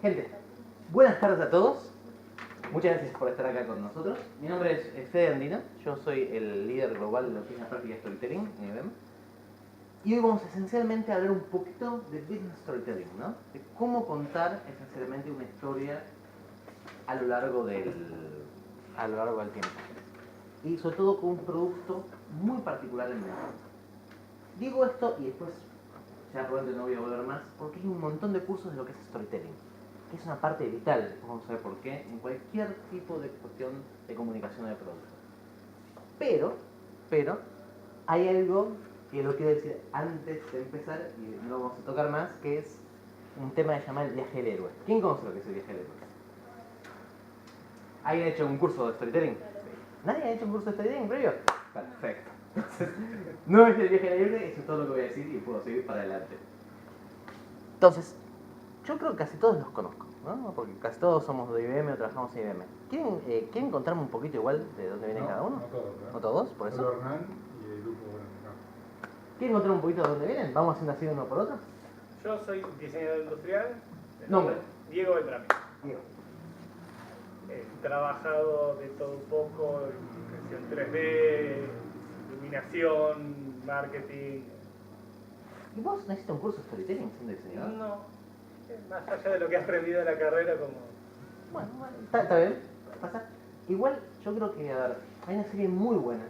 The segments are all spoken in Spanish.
Gente, buenas tardes a todos. Muchas gracias por estar acá con nosotros. Mi nombre es Fede Andino, yo soy el líder global de lo que es la práctica de storytelling en IBM. Y hoy vamos esencialmente a hablar un poquito de business storytelling, ¿no? De cómo contar esencialmente una historia a lo largo del tiempo. Y sobre todo con un producto muy particular en mente. Digo esto y después ya probablemente no voy a volver más, porque hay un montón de cursos de lo que es storytelling, que es una parte vital, vamos a ver por qué, en cualquier tipo de cuestión de comunicación de producto. Pero, hay algo que lo quiero decir antes de empezar, y no lo vamos a tocar más, que es un tema que se llama el viaje del héroe. ¿Quién conoce lo que es el viaje del héroe? ¿Alguien ha hecho un curso de storytelling? ¿Nadie ha hecho un curso de storytelling previo? Perfecto. No es el viaje del héroe, eso es todo lo que voy a decir y puedo seguir para adelante. Entonces, yo creo que casi todos los conozco, ¿no? Porque casi todos somos de IBM o trabajamos en IBM. ¿Quieren contarme un poquito igual de dónde viene cada uno? No todos, ¿no? ¿No todos? ¿Por eso? Solo Hernán y el grupo, bueno, no. ¿Quieren contar un poquito de dónde vienen? ¿Vamos haciendo así uno por otro? Yo soy diseñador industrial. Nombre. Diego Beltrán. Diego. He trabajado de todo un poco en impresión 3D, iluminación, marketing. ¿Y vos necesitas un curso de storytelling siendo diseñador? No, más allá de lo que he aprendido en la carrera como... Bueno, está bien, pasa. Igual yo creo que, a ver, hay una serie muy buena,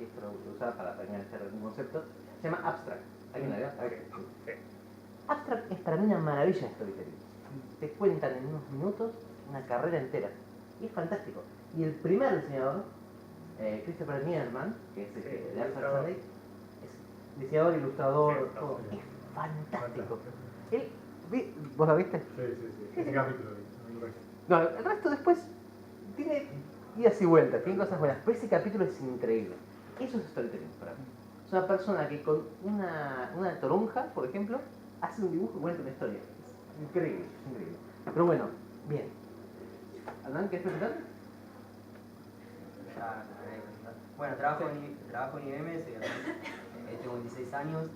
esto lo voy a usar para enganchar algún concepto, se llama Abstract. ¿Alguien la vio? Sí. Abstract es para mí una maravilla de storytelling. Te cuentan en unos minutos una carrera entera. Y es fantástico. Y el primer diseñador, Christopher Niederman, que es de Abstract Sunday, es diseñador, ilustrador, todo. Es fantástico. ¿Vos la viste? Sí. Ese capítulo, No, el resto después tiene idas y vueltas, tiene cosas buenas, pero ese capítulo es increíble. Eso es storytelling para mí. Es una persona que con una toronja, por ejemplo, hace un dibujo y cuenta una historia. Es increíble, es increíble. Pero bueno, bien. Hernán, ¿quieres presentarte? Bueno, trabajo en IBM, tengo 26 años,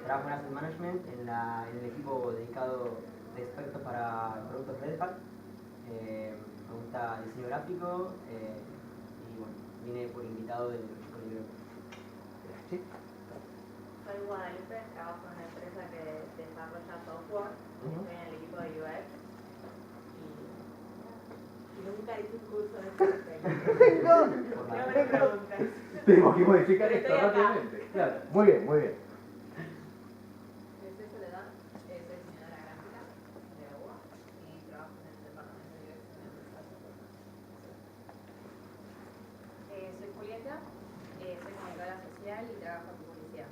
trabajo en Asset Management, en el equipo dedicado de expertos para productos Red Hat. Me gusta el diseño gráfico y bueno, vine por invitado del IBM. Sí. Soy Guadalupe, trabajo en una empresa que desarrolla software, estoy en el equipo de UX y nunca hice un curso de storytelling. No me preguntas. Tenemos que modificar esto Estoy acá. rápidamente. Claro, muy bien, muy bien. Soy Soledad, soy diseñadora gráfica de UBA y trabajo en el departamento de UX en la empresa. Soy Julieta, soy comunicadora social y trabajo en publicidad,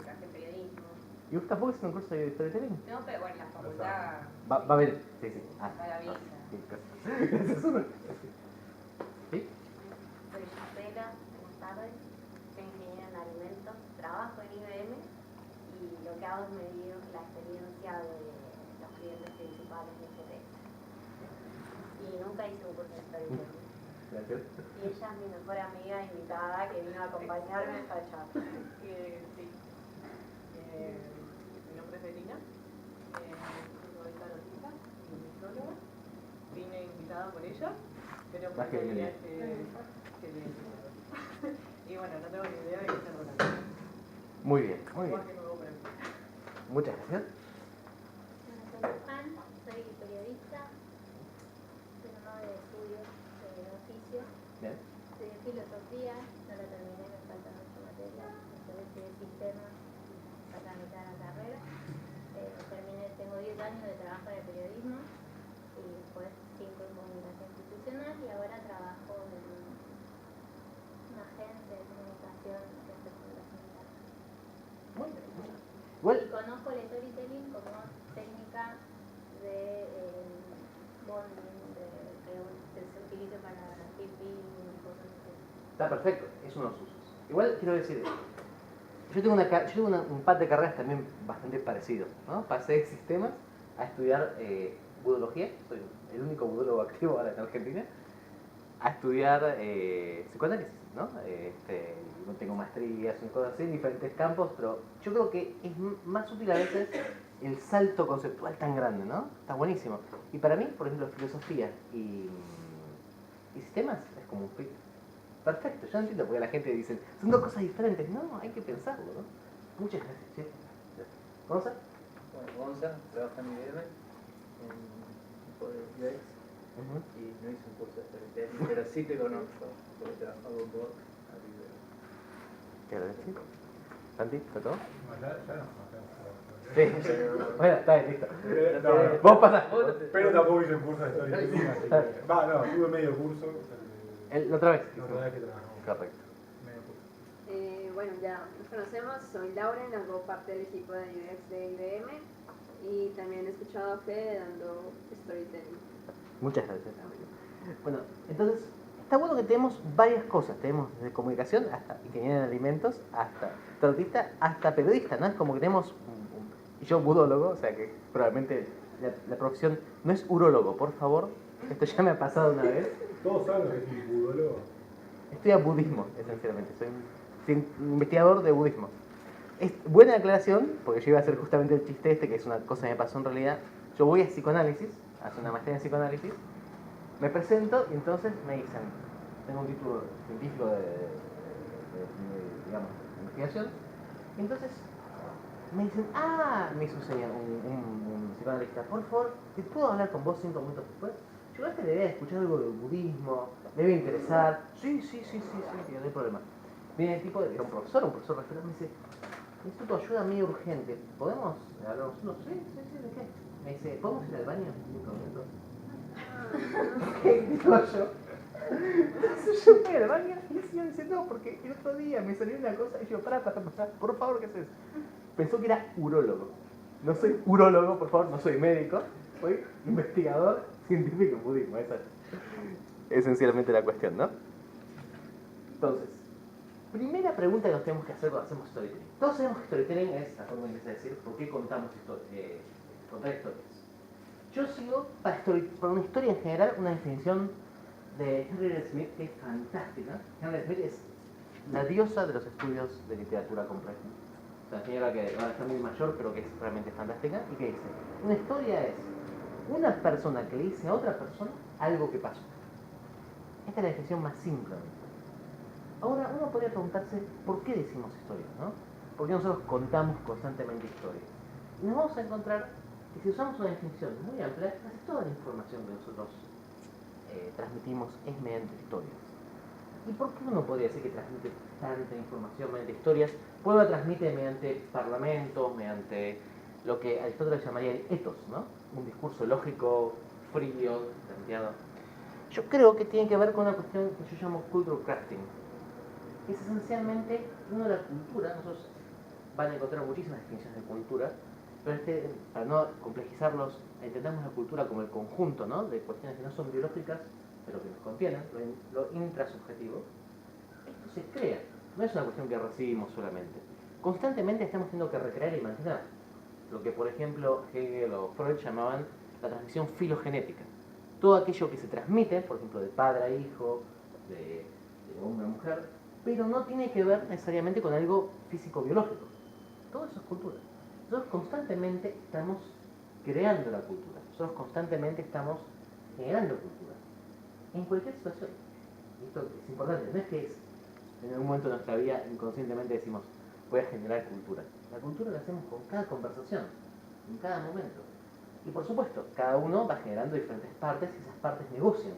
en periodismo. ¿Y vos tampoco haces un curso de storytelling? No, pero bueno, la facultad Va a ver, sí. maravilla. Gracias, Uno. ¿Sí? Soy Gisela, buenas tardes, soy ingeniera en alimentos, trabajo en IBM y lo que hago es medir la experiencia de los clientes principales de GT. Y nunca hice un curso de storytelling. Gracias. Y ella es mi mejor amiga invitada que vino a acompañarme a esta charla. Sí. Mi nombre es Betina, soy tarotista y nutróloga. Vine invitada por ella, pero Más que quería bien. que bien. Y bueno, no tengo ni idea de qué hacer con la Muy bien, muy bien. Más que nuevo para mí. Muchas gracias. Soy Juan, soy periodista, no de estudios de oficio. Bien. Estudié filosofía, no la terminé, me faltan 8 materias. Después estudié sistemas para la mitad de la carrera. Tengo 10 años de trabajo de periodismo y después 5 en comunicación institucional y ahora trabajo en una agencia de comunicación que hace comunicación interna. Muy bien. Y Igual, conozco el storytelling como técnica de bonding, que se utiliza para tipping y cosas así. está perfecto, es unos usos. Igual quiero decir esto. Yo tengo un par de carreras también bastante parecidos, ¿no? Pasé de sistemas a estudiar budología, soy el único budólogo activo ahora en Argentina, a estudiar psicoanálisis, ¿no? No tengo maestrías y cosas así en diferentes campos, pero yo creo que es más útil a veces el salto conceptual tan grande, ¿no? Está buenísimo. Y para mí, por ejemplo, filosofía y sistemas es como un fit. Perfecto, yo no entiendo porque la gente dice, son dos cosas diferentes. No, hay que pensarlo, ¿no? Muchas gracias, che. ¿Gonza? Bueno, Gonza trabaja en IBM, en equipo de UX, y no hice un curso de storytelling, pero sí te conozco, porque trabajaba con vos. Así que... ¿Qué agradezco? ¿Santi? ¿Está todo? No, ya no. Sí. Bueno, está bien, listo. No, Vos pasás. pero tampoco hice un curso de storytelling, así que... no, tuve medio curso. La otra vez. La otra vez que trabajamos. Correcto. Medio curso. Bueno, ya nos conocemos, soy Lauren, hago parte del equipo de UX de IBM y también he escuchado a Fede dando storytelling. Muchas gracias. Bueno, entonces, está bueno que tenemos varias cosas. Tenemos desde comunicación hasta ingeniero en alimentos, hasta trautista, hasta periodista, ¿no? Es como que tenemos y yo budólogo, o sea que probablemente la profesión no es urólogo, por favor. Esto ya me ha pasado una vez. Todos saben lo que es un budólogo. Estudia budismo, esencialmente. Soy un investigador de budismo. Es buena aclaración, porque yo iba a hacer justamente el chiste este, que es una cosa que me pasó en realidad. Yo voy a psicoanálisis, hacer una maestría en psicoanálisis, me presento y entonces me dicen, tengo un título científico digamos, de investigación, y entonces me dicen, me hizo señal un psicoanalista, por favor, ¿te puedo hablar con vos 5 minutos después? Yo a este le voy a escuchar algo de budismo, me debe interesar, sí, no hay problema. Viene el tipo, era un profesor referente, me dice, necesito tu ayuda medio urgente, ¿podemos hablar nosotros? Sí, ¿de qué? Me dice, ¿podemos ir al baño 5 minutos? ¿Qué? Digo yo. Entonces yo fui al baño y el señor dice, no, porque el otro día me salió una cosa y yo, pará, por favor, ¿qué haces? Pensó que era urólogo. No soy urólogo, por favor, no soy médico, soy investigador científico en budismo, esa es esencialmente la cuestión, ¿no? Entonces, primera pregunta que nos tenemos que hacer cuando hacemos storytelling. Todos sabemos que storytelling es la forma inglesa de decir por qué contamos contar historias. Yo sigo, para una historia en general, una definición de Henry Smith que es fantástica. Henry Smith es la diosa de los estudios de literatura compleja. Una señora que ahora está muy mayor, pero que es realmente fantástica. ¿Y qué dice? Una historia es una persona que le dice a otra persona algo que pasó. Esta es la definición más simple. Ahora, uno podría preguntarse por qué decimos historias, ¿no? ¿Por qué nosotros contamos constantemente historias? Y nos vamos a encontrar que si usamos una definición muy amplia, casi toda la información que nosotros transmitimos es mediante historias. ¿Y por qué uno podría decir que transmite tanta información mediante historias? Pues la transmite mediante parlamentos, mediante lo que Aristóteles llamaría el ethos, ¿no? Un discurso lógico, frío, planteado. Yo creo que tiene que ver con una cuestión que yo llamo cultural crafting. Es esencialmente uno de la cultura. Nosotros van a encontrar muchísimas definiciones de cultura, pero para no complejizarlos, entendemos la cultura como el conjunto, ¿no? De cuestiones que no son biológicas, pero que nos contienen, lo intrasubjetivo. Esto se crea, no es una cuestión que recibimos solamente. Constantemente estamos teniendo que recrear y imaginar lo que, por ejemplo, Hegel o Freud llamaban la transmisión filogenética. Todo aquello que se transmite, por ejemplo, de padre a hijo, de hombre a mujer, pero no tiene que ver necesariamente con algo físico-biológico. Todo eso es cultura. Nosotros constantemente estamos creando la cultura. Nosotros constantemente estamos generando cultura. En cualquier situación. Esto es importante. No es que en algún momento de nuestra vida inconscientemente decimos voy a generar cultura. La cultura la hacemos con cada conversación, en cada momento. Y por supuesto, cada uno va generando diferentes partes y esas partes negocian.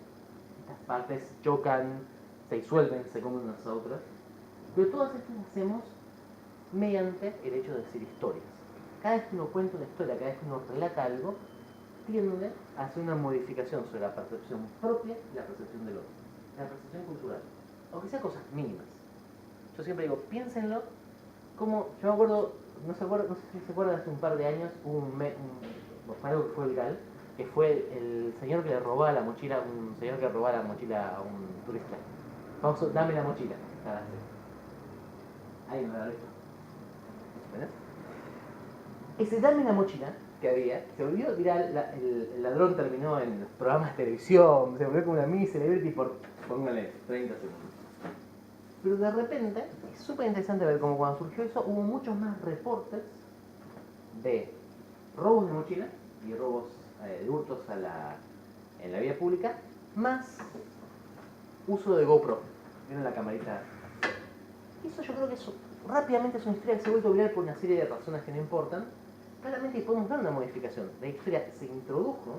Estas partes chocan, se disuelven, se comen unas a otras. Pero todas estas las hacemos mediante el hecho de decir historias. Cada vez que uno cuenta una historia, cada vez que uno relata algo, tiende a hacer una modificación sobre la percepción propia y la percepción del otro. La percepción cultural. Aunque sea cosas mínimas. Yo siempre digo, piénsenlo como, yo me acuerdo, no sé si se acuerdan, hace un par de años hubo algo que fue viral, que fue el señor que le robaba la mochila, un señor que robaba la mochila a un turista. Vamos, dame la mochila. Ahí me la dejo. ¿Ves? Ese dame la mochila que había, se volvió viral, el ladrón terminó en los programas de televisión, se volvió como una mini celebrity por, póngale, 30 segundos. Pero de repente, es súper interesante ver cómo cuando surgió eso, hubo muchos más reportes de robos de mochila y robos de hurtos en la vía pública, más uso de GoPro. Miren la camarita. Eso yo creo que rápidamente es una historia que se ha vuelto viral por una serie de razones que no importan. Claramente podemos ver una modificación. La historia se introdujo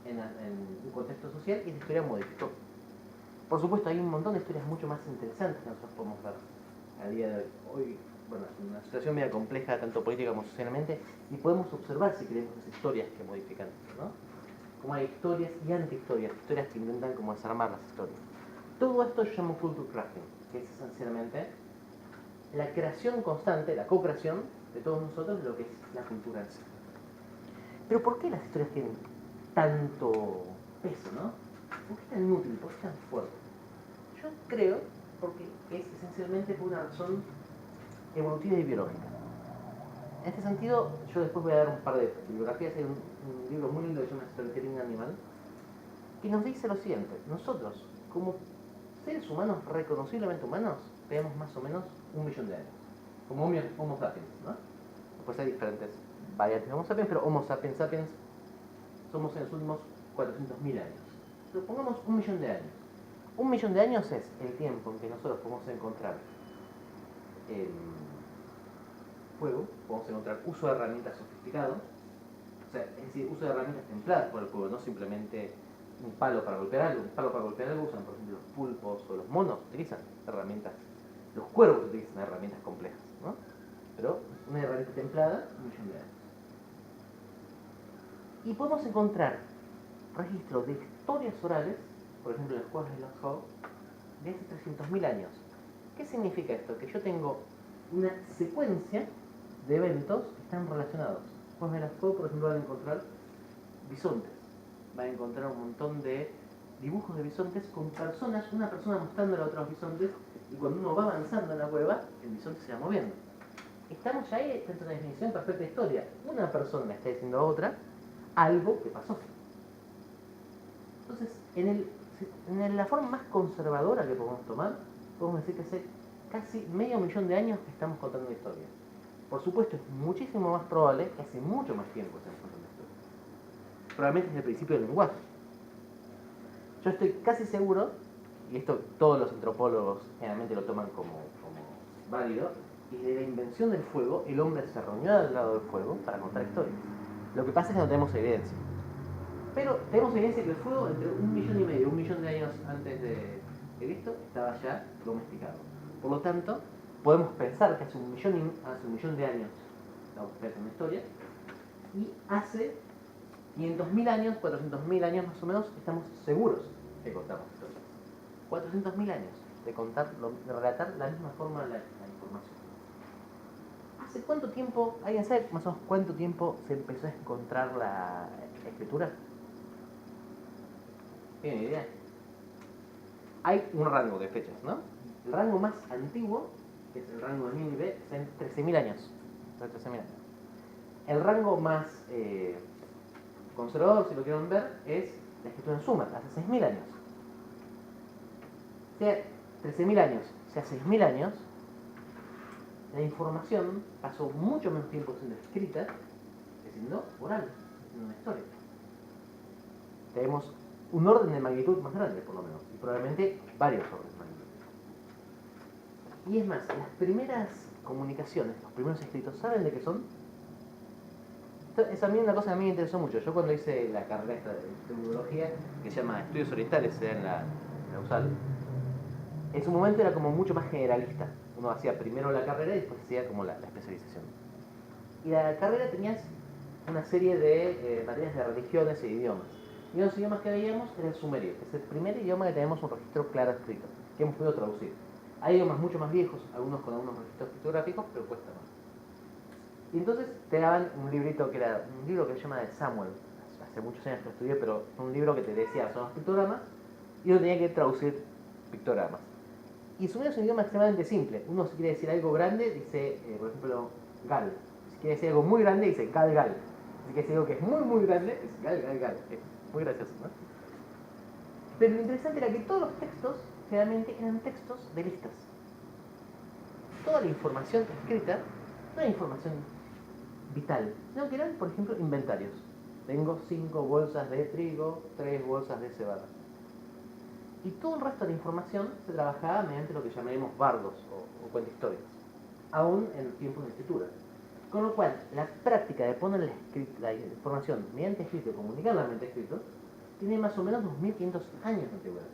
en un contexto social y la historia modificó. Por supuesto, hay un montón de historias mucho más interesantes que nosotros podemos ver a día de hoy. Bueno, es una situación media compleja, tanto política como socialmente, y podemos observar, si queremos, las historias que modifican, ¿no? Como hay historias y antihistorias, historias que intentan como desarmar las historias. Todo esto yo llamo culture crafting, que es esencialmente la creación constante, la co-creación de todos nosotros de lo que es la cultura en sí. Pero ¿por qué las historias tienen tanto peso, no? ¿Por qué es tan útil? ¿Por qué es tan fuerte? Yo creo porque es esencialmente por una razón evolutiva y biológica. En este sentido, yo después voy a dar un par de bibliografías. Hay un libro muy lindo que se llama Storytelling Animal, que nos dice lo siguiente: nosotros, como seres humanos, reconociblemente humanos, tenemos más o menos 1 millón de años, como Homo sapiens, ¿no? Después hay diferentes variantes de Homo sapiens, pero Homo sapiens sapiens somos en los últimos 400.000 años. Pero pongamos 1 millón de años. 1 millón de años es el tiempo en que nosotros podemos encontrar fuego, podemos encontrar uso de herramientas sofisticados, o sea, es decir, uso de herramientas templadas por el fuego, no simplemente un palo para golpear algo. Un palo para golpear algo usan, por ejemplo, los pulpos o los monos, utilizan herramientas, los cuervos utilizan herramientas complejas, ¿no? Pero una herramienta templada, 1 millón de años. Y podemos encontrar registros de historias orales, por ejemplo, en las cuevas de los Howe, de hace 300.000 años. ¿Qué significa esto? Que yo tengo una secuencia de eventos que están relacionados. Después de las Howe, por ejemplo, van a encontrar bisontes. Van a encontrar un montón de dibujos de bisontes con personas, una persona mostrándole a otros bisontes, y cuando uno va avanzando en la cueva, el bisonte se va moviendo. Estamos ya ahí dentro de una definición perfecta de historia. Una persona le está diciendo a otra algo que pasó. Entonces, en la forma más conservadora que podemos tomar, podemos decir que hace casi medio millón de años que estamos contando una historia. Por supuesto, es muchísimo más probable que hace mucho más tiempo estemos contando una historia. Probablemente desde el principio del lenguaje. Yo estoy casi seguro, y esto todos los antropólogos generalmente lo toman como válido, y desde la invención del fuego, el hombre se reunió al lado del fuego para contar historias. Lo que pasa es que no tenemos evidencia. Pero tenemos evidencia que el fuego, entre 1,5 millones y 1 millón de años antes de Cristo, estaba ya domesticado. Por lo tanto, podemos pensar que hace un millón de años estamos pensando una historia, y hace 500.000 años, 400.000 años más o menos, estamos seguros que contamos historias. 400.000 años de relatar la misma forma la información. ¿Hace cuánto tiempo, alguien sabe más o menos cuánto tiempo se empezó a encontrar la escritura? ¿Tienen idea? Hay un rango de fechas, ¿no? El rango más antiguo, que es el rango de Nínive, es en 13.000 años. 13.000 años. El rango más conservador, si lo quieren ver, es la escritura en Sumer, hace 6.000 años. O sea, 13.000 años, o sea, 6.000 años, la información pasó mucho menos tiempo siendo escrita que siendo oral, siendo una historia. Tenemos un orden de magnitud más grande, por lo menos, y probablemente varios órdenes de magnitud. Y es más, las primeras comunicaciones, los primeros escritos, ¿saben de qué son? Es a mí una cosa que a mí me interesó mucho. Yo cuando hice la carrera esta de biología, que se llama Estudios Orientales, se da en la USAL, en su momento era como mucho más generalista. Uno hacía primero la carrera y después hacía como la especialización. Y la carrera tenías una serie de materias de religiones e idiomas. Y uno de los idiomas que veíamos era el sumerio, que es el primer idioma que tenemos un registro claro escrito, que hemos podido traducir. Hay idiomas mucho más viejos, algunos con algunos registros pictográficos, pero cuesta más. Y entonces te daban un librito que era un libro que se llama de Samuel. Hace muchos años que lo estudié, pero un libro que te decía son los pictogramas y uno tenía que traducir pictogramas. Y el sumerio es un idioma extremadamente simple. Uno, si quiere decir algo grande, dice, por ejemplo, gal. Si quiere decir algo muy grande, dice gal, gal. Si quiere decir algo que es muy, muy grande, es gal, gal, gal. Es muy gracioso, ¿no? Pero lo interesante era que todos los textos, generalmente, eran textos de listas. Toda la información escrita no era información vital, sino que eran, por ejemplo, inventarios. Tengo 5 bolsas de trigo, 3 bolsas de cebada. Y todo el resto de la información se trabajaba mediante lo que llamaremos bardos o cuentahistorias, aún en tiempos de escritura. Con lo cual, la práctica de poner la información mediante escrito y comunicarla mediante escrito tiene más o menos 2500 años de antigüedad.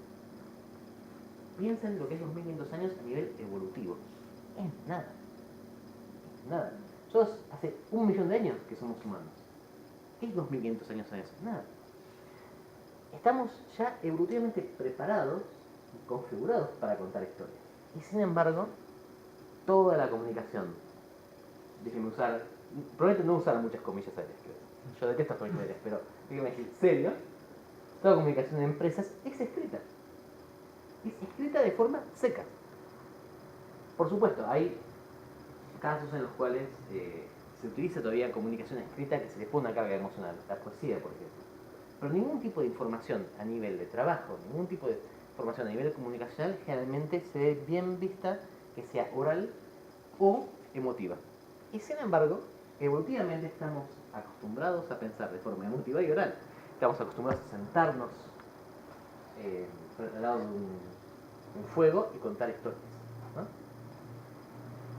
Piensen lo que es 2500 años a nivel evolutivo. Es nada. Es nada. Nosotros hace 1.000.000 de años que somos humanos. ¿Qué es 2500 años a eso? Nada. Estamos ya evolutivamente preparados y configurados para contar historias. Y sin embargo, toda la comunicación, déjenme usar, prometo no usar muchas comillas aéreas, creo. Yo detesto las comillas aéreas, pero déjenme decir, serio, toda comunicación en empresas es escrita. Es escrita de forma seca. Por supuesto, hay casos en los cuales se utiliza todavía comunicación escrita que se le pone una carga emocional, la poesía, por ejemplo. Pero ningún tipo de información a nivel de trabajo, ningún tipo de información a nivel comunicacional generalmente se ve bien vista que sea oral o emotiva. Y sin embargo, evolutivamente estamos acostumbrados a pensar de forma emotiva y oral. Estamos acostumbrados a sentarnos al lado de un fuego y contar historias, ¿no?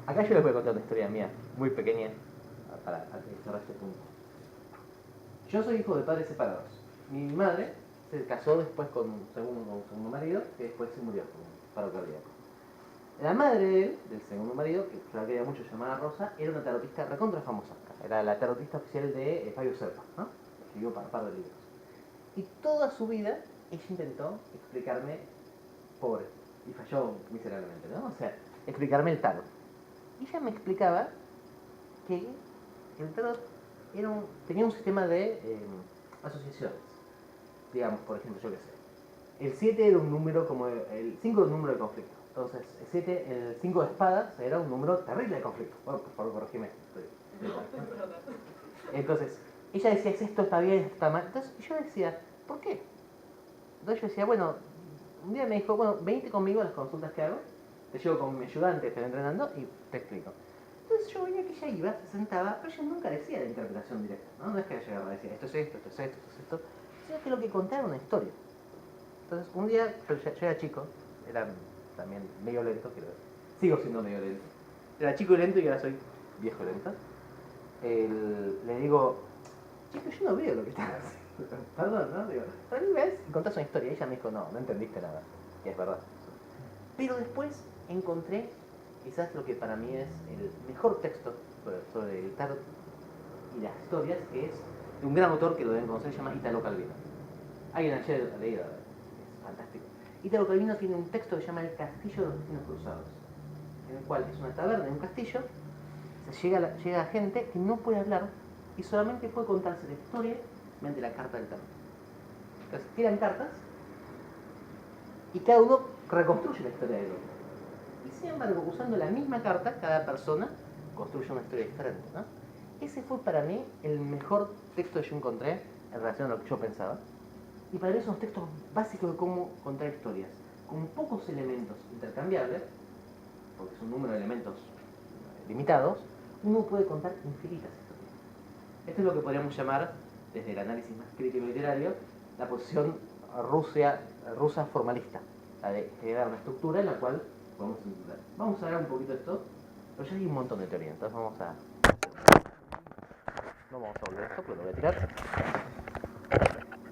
Acá yo les voy a contar una historia mía, muy pequeña, para cerrar este punto. Yo soy hijo de padres separados. Mi madre se casó después con un segundo marido, que después se murió con un paro cardíaco. La madre de él, del segundo marido, que yo la quería mucho, llamada Rosa, era una tarotista recontra famosa. Era la tarotista oficial de Fabio Serpa, ¿no? Escribió un par de libros. Y toda su vida ella intentó explicarme, pobre, y falló miserablemente, ¿no? O sea, explicarme el tarot. Y ella me explicaba que el tarot tenía un sistema de asociaciones. Digamos, por ejemplo, yo qué sé. El 7 era un número como el 5 era un número de conflicto. Entonces, el 5 de espadas era un número terrible de conflicto. Bueno, por favor, corregime. Entonces, ella decía, esto está bien, esto está mal. Entonces, yo decía, ¿por qué? Entonces yo decía, bueno, un día me dijo, bueno, venite conmigo a las consultas que hago. Te llevo con mi ayudante que estoy entrenando y te explico. Entonces yo veía que ella iba, se sentaba, pero ella nunca decía la interpretación directa, ¿no? No es que ella llegaba y decía, esto es esto, esto es esto, esto es esto, sino que lo que contaba era una historia. Entonces un día, pero yo era chico, era también medio lento, creo. Sigo siendo medio lento. Era chico y lento y ahora soy viejo y lento. Le digo, chico, yo no veo lo que estás haciendo. Perdón, ¿no? Digo, para mí ves y contás una historia. Y ella me dijo, no entendiste nada. Y es verdad. Pero después encontré quizás lo que para mí es el mejor texto sobre el tarot y las historias, que es de un gran autor que lo deben conocer, se llama Italo Calvino. Alguien ayer ha leído, es fantástico. Italo Calvino tiene un texto que se llama El Castillo de los Destinos Cruzados, en el cual es una taberna en un castillo, llega gente que no puede hablar y solamente puede contarse la historia mediante la carta del tarot. Entonces tiran cartas y cada uno reconstruye la historia del otro. Y sin embargo, usando la misma carta, cada persona construye una historia diferente, ¿no? Ese fue para mí el mejor texto que yo encontré en relación a lo que yo pensaba. Y para mí son los textos básicos de cómo contar historias. Con pocos elementos intercambiables, porque es un número de elementos limitados, uno puede contar infinitas historias. Esto es lo que podríamos llamar, desde el análisis más crítico literario, la posición rusa formalista, la de generar una estructura en la cual podemos intentar. Vamos a hablar un poquito de esto, pero ya hay un montón de teoría, entonces no vamos a volver a esto, pero lo voy a tirar.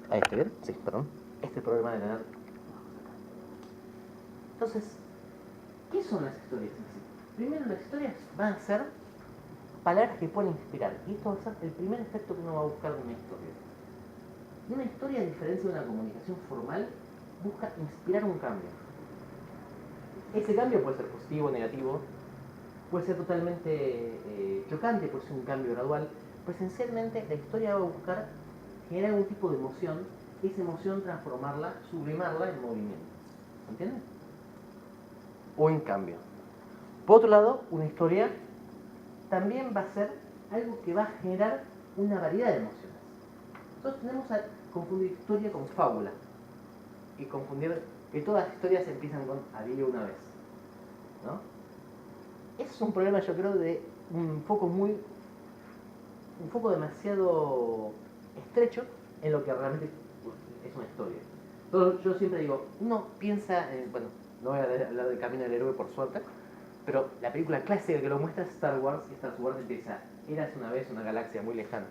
Ahí está bien, sí, perdón. Este problema de tener. Entonces, ¿qué son las historias en sí? Primero, las historias van a ser palabras que pueden inspirar, y esto va a ser el primer efecto que uno va a buscar de una historia. Una historia, a diferencia de una comunicación formal, busca inspirar un cambio. Ese cambio puede ser positivo o negativo, puede ser totalmente chocante, puede ser un cambio gradual, pero esencialmente la historia va a buscar generar algún tipo de emoción, y esa emoción transformarla, sublimarla en movimiento. ¿Entienden? O en cambio. Por otro lado, una historia también va a ser algo que va a generar una variedad de emociones. Nosotros tenemos a confundir historia con fábula y confundir que todas las historias empiezan con había una vez, ¿no? Ese es un problema, yo creo, de un foco muy un foco demasiado estrecho en lo que realmente es una historia. Entonces, yo siempre digo, uno piensa en, bueno, no voy a hablar del camino del héroe por suerte, pero la película clásica que lo muestra es Star Wars, y Star Wars empieza, eras una vez una galaxia muy lejana,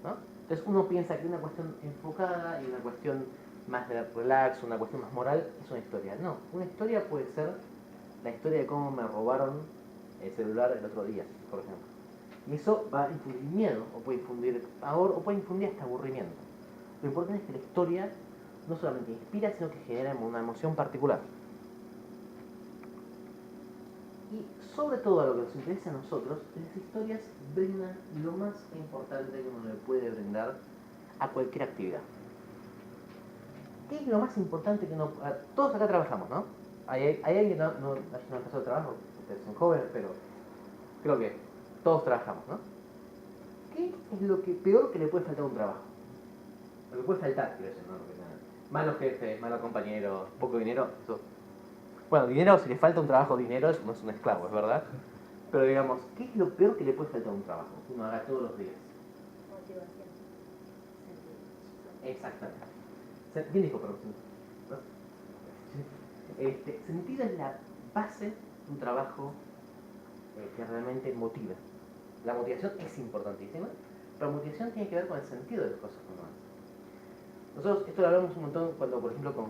¿no? Entonces uno piensa que una cuestión enfocada y una cuestión más de relax, una cuestión más moral, es una historia. No, una historia puede ser la historia de cómo me robaron el celular el otro día, por ejemplo. Y eso va a infundir miedo, o puede infundir pavor, o puede infundir hasta aburrimiento. Lo importante es que la historia no solamente inspira, sino que genera una emoción particular. Y sobre todo a lo que nos interesa a nosotros, las historias brindan lo más importante que uno le puede brindar a cualquier actividad. ¿Qué es lo más importante que uno... Todos acá trabajamos, ¿no? Hay alguien que no empezó a trabajar, ustedes son jóvenes, pero creo que todos trabajamos, ¿no? ¿Qué es lo que peor que le puede faltar a un trabajo? Lo que puede faltar, quiero decir, ¿no? Malos jefes, malos compañeros, poco dinero, eso. Bueno, dinero, si le falta un trabajo, dinero, no es un esclavo, es verdad. Pero digamos, ¿qué es lo peor que le puede faltar a un trabajo? Que uno haga todos los días. Motivación. Exactamente. ¿Quién dijo perdón? ¿No? Sentido es la base de un trabajo que realmente motiva. La motivación es importantísima, pero la motivación tiene que ver con el sentido de las cosas que uno hace. Nosotros esto lo hablamos un montón cuando, por ejemplo, con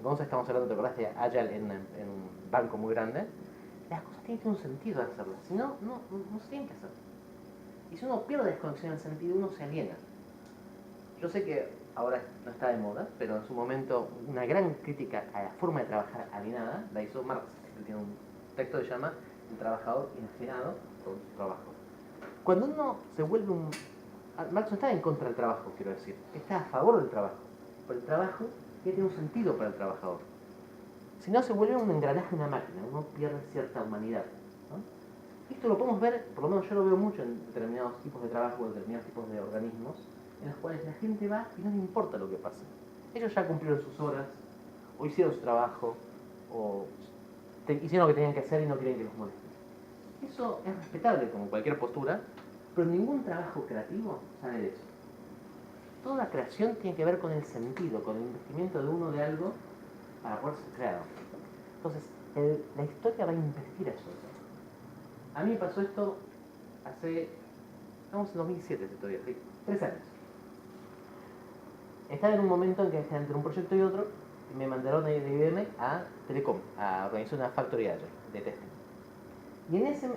Gonza estamos hablando, ¿te acordás de Agile en un banco muy grande? Las cosas tienen que tener un sentido de hacerlas, si no, no se tienen que hacer. Y si uno pierde desconexión del sentido, uno se aliena. Yo sé que ahora no está de moda, pero en su momento una gran crítica a la forma de trabajar alienada la hizo Marx. Él tiene un texto que se llama El trabajador enajenado por su trabajo. Cuando uno se vuelve un... Marx no está en contra del trabajo, quiero decir, está a favor del trabajo. Pero el trabajo tiene un sentido para el trabajador. Si no, se vuelve un engranaje, una máquina, uno pierde cierta humanidad, ¿no? Esto lo podemos ver, por lo menos yo lo veo mucho en determinados tipos de trabajo, en determinados tipos de organismos, en los cuales la gente va y no le importa lo que pase. Ellos ya cumplieron sus horas, o hicieron su trabajo, o hicieron lo que tenían que hacer y no quieren que los molesten. Eso es respetable como cualquier postura, pero ningún trabajo creativo sale de eso. Toda creación tiene que ver con el sentido, con el investimiento de uno de algo para poder ser creado. Entonces, la historia va a investir eso. A mí me pasó esto hace... Estamos en 2007, todavía, ¿sí? 3 años. Estaba en un momento en que estaba entre un proyecto y otro, y me mandaron de IBM a Telecom, a organizar una factory agile de testing. Y en ese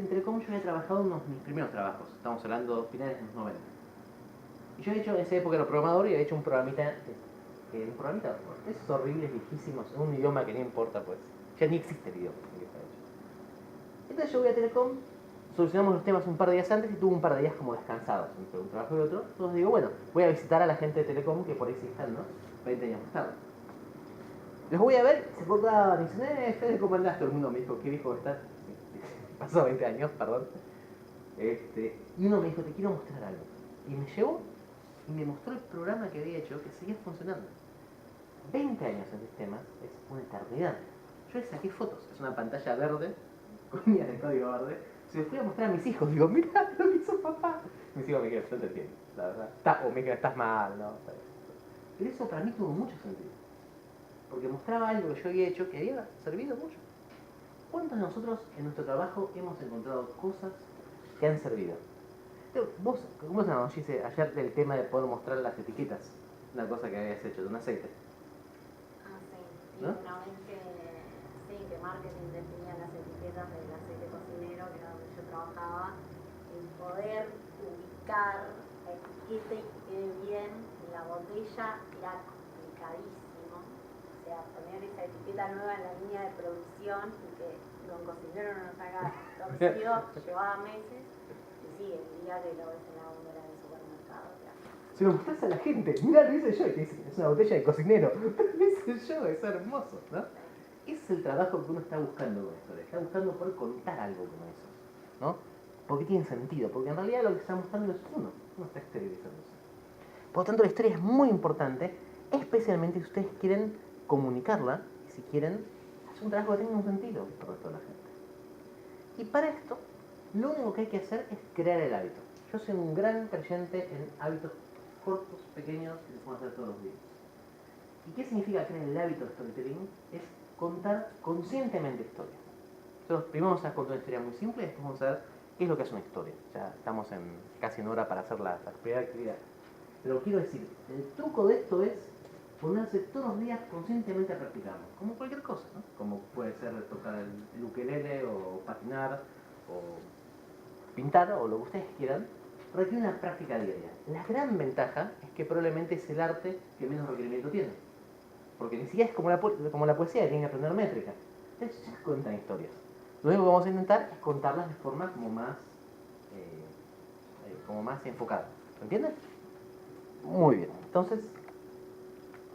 Telecom yo había trabajado en uno de mis primeros trabajos, estamos hablando de finales de los 90. Y yo he hecho, en esa época era programador y había hecho un programita, esos horribles, viejísimos, en un idioma que no importa, pues, ya ni existe el idioma que está hecho. Entonces yo voy a Telecom, solucionamos los temas un par de días antes y tuve un par de días como descansados entre un trabajo y otro. Entonces digo, bueno, voy a visitar a la gente de Telecom que por ahí sí están, ¿no? 20 años más tarde. Los voy a ver, se acordaban, y dicen, Fede, ¿cómo andás? Todo el mundo me dijo, ¿qué viejo estás? Pasó 20 años, perdón. Y uno me dijo, te quiero mostrar algo. Y me llevó y me mostró el programa que había hecho que seguía funcionando. 20 años en sistemas es una eternidad. Yo le saqué fotos, es una pantalla verde, con líneas de código verde. Se los fui a mostrar a mis hijos, digo, mira lo que hizo papá. Mis hijos me dijeron, no te entiendo, la verdad. O me dijeron, estás mal, no. Pero eso para mí tuvo mucho sentido. Porque mostraba algo que yo había hecho que había servido mucho. ¿Cuántos de nosotros en nuestro trabajo hemos encontrado cosas que han servido? Vos, ¿cómo se nos dice ayer del tema de poder mostrar las etiquetas? Una cosa que habías hecho, de un aceite. Ah, sí. Y ¿No? una vez que, sí, que marketing definía las etiquetas del aceite cocinero, que era donde yo trabajaba, el poder ubicar la etiqueta y que quede bien en la botella era complicadísimo. O sea, poner esa etiqueta nueva en la línea de producción y que don cocinero no nos haga torcido llevaba meses. Y sí, el día que lo ves en la góndola del supermercado, claro. Se lo mostrás a la gente, mirá, lo hice yo, y te dicen, es una botella de cocinero, pero lo hice yo, es hermoso, ¿no? Ese es el trabajo que uno está buscando con esto, está buscando poder contar algo como eso, ¿no? Porque tiene sentido, porque en realidad lo que está mostrando es uno está exteriorizándose. Por lo tanto, la historia es muy importante, especialmente si ustedes quieren comunicarla, y si quieren hacer un trabajo que tenga un sentido para toda la gente. Y para esto, Lo único que hay que hacer es crear el hábito. Yo soy un gran creyente en hábitos cortos, pequeños, que se pueden hacer todos los días. ¿Y qué significa crear el hábito de storytelling? Es contar conscientemente historias. Nosotros primero vamos a contar una historia muy simple y después vamos a ver qué es lo que es una historia. Ya estamos casi en hora para hacer la primera actividad. Pero quiero decir, el truco de esto es ponerse todos los días conscientemente a practicarlo, como cualquier cosa, ¿no? Como puede ser tocar el ukelele o patinar o pintar o lo que ustedes quieran, requiere una práctica diaria. La gran ventaja es que probablemente es el arte que menos requerimiento tiene, porque ni siquiera es como la poesía, que tiene que aprender métrica. Entonces ya cuentan historias. Lo único que vamos a intentar es contarlas de forma como más enfocada. ¿Se entiende? Muy bien. Entonces,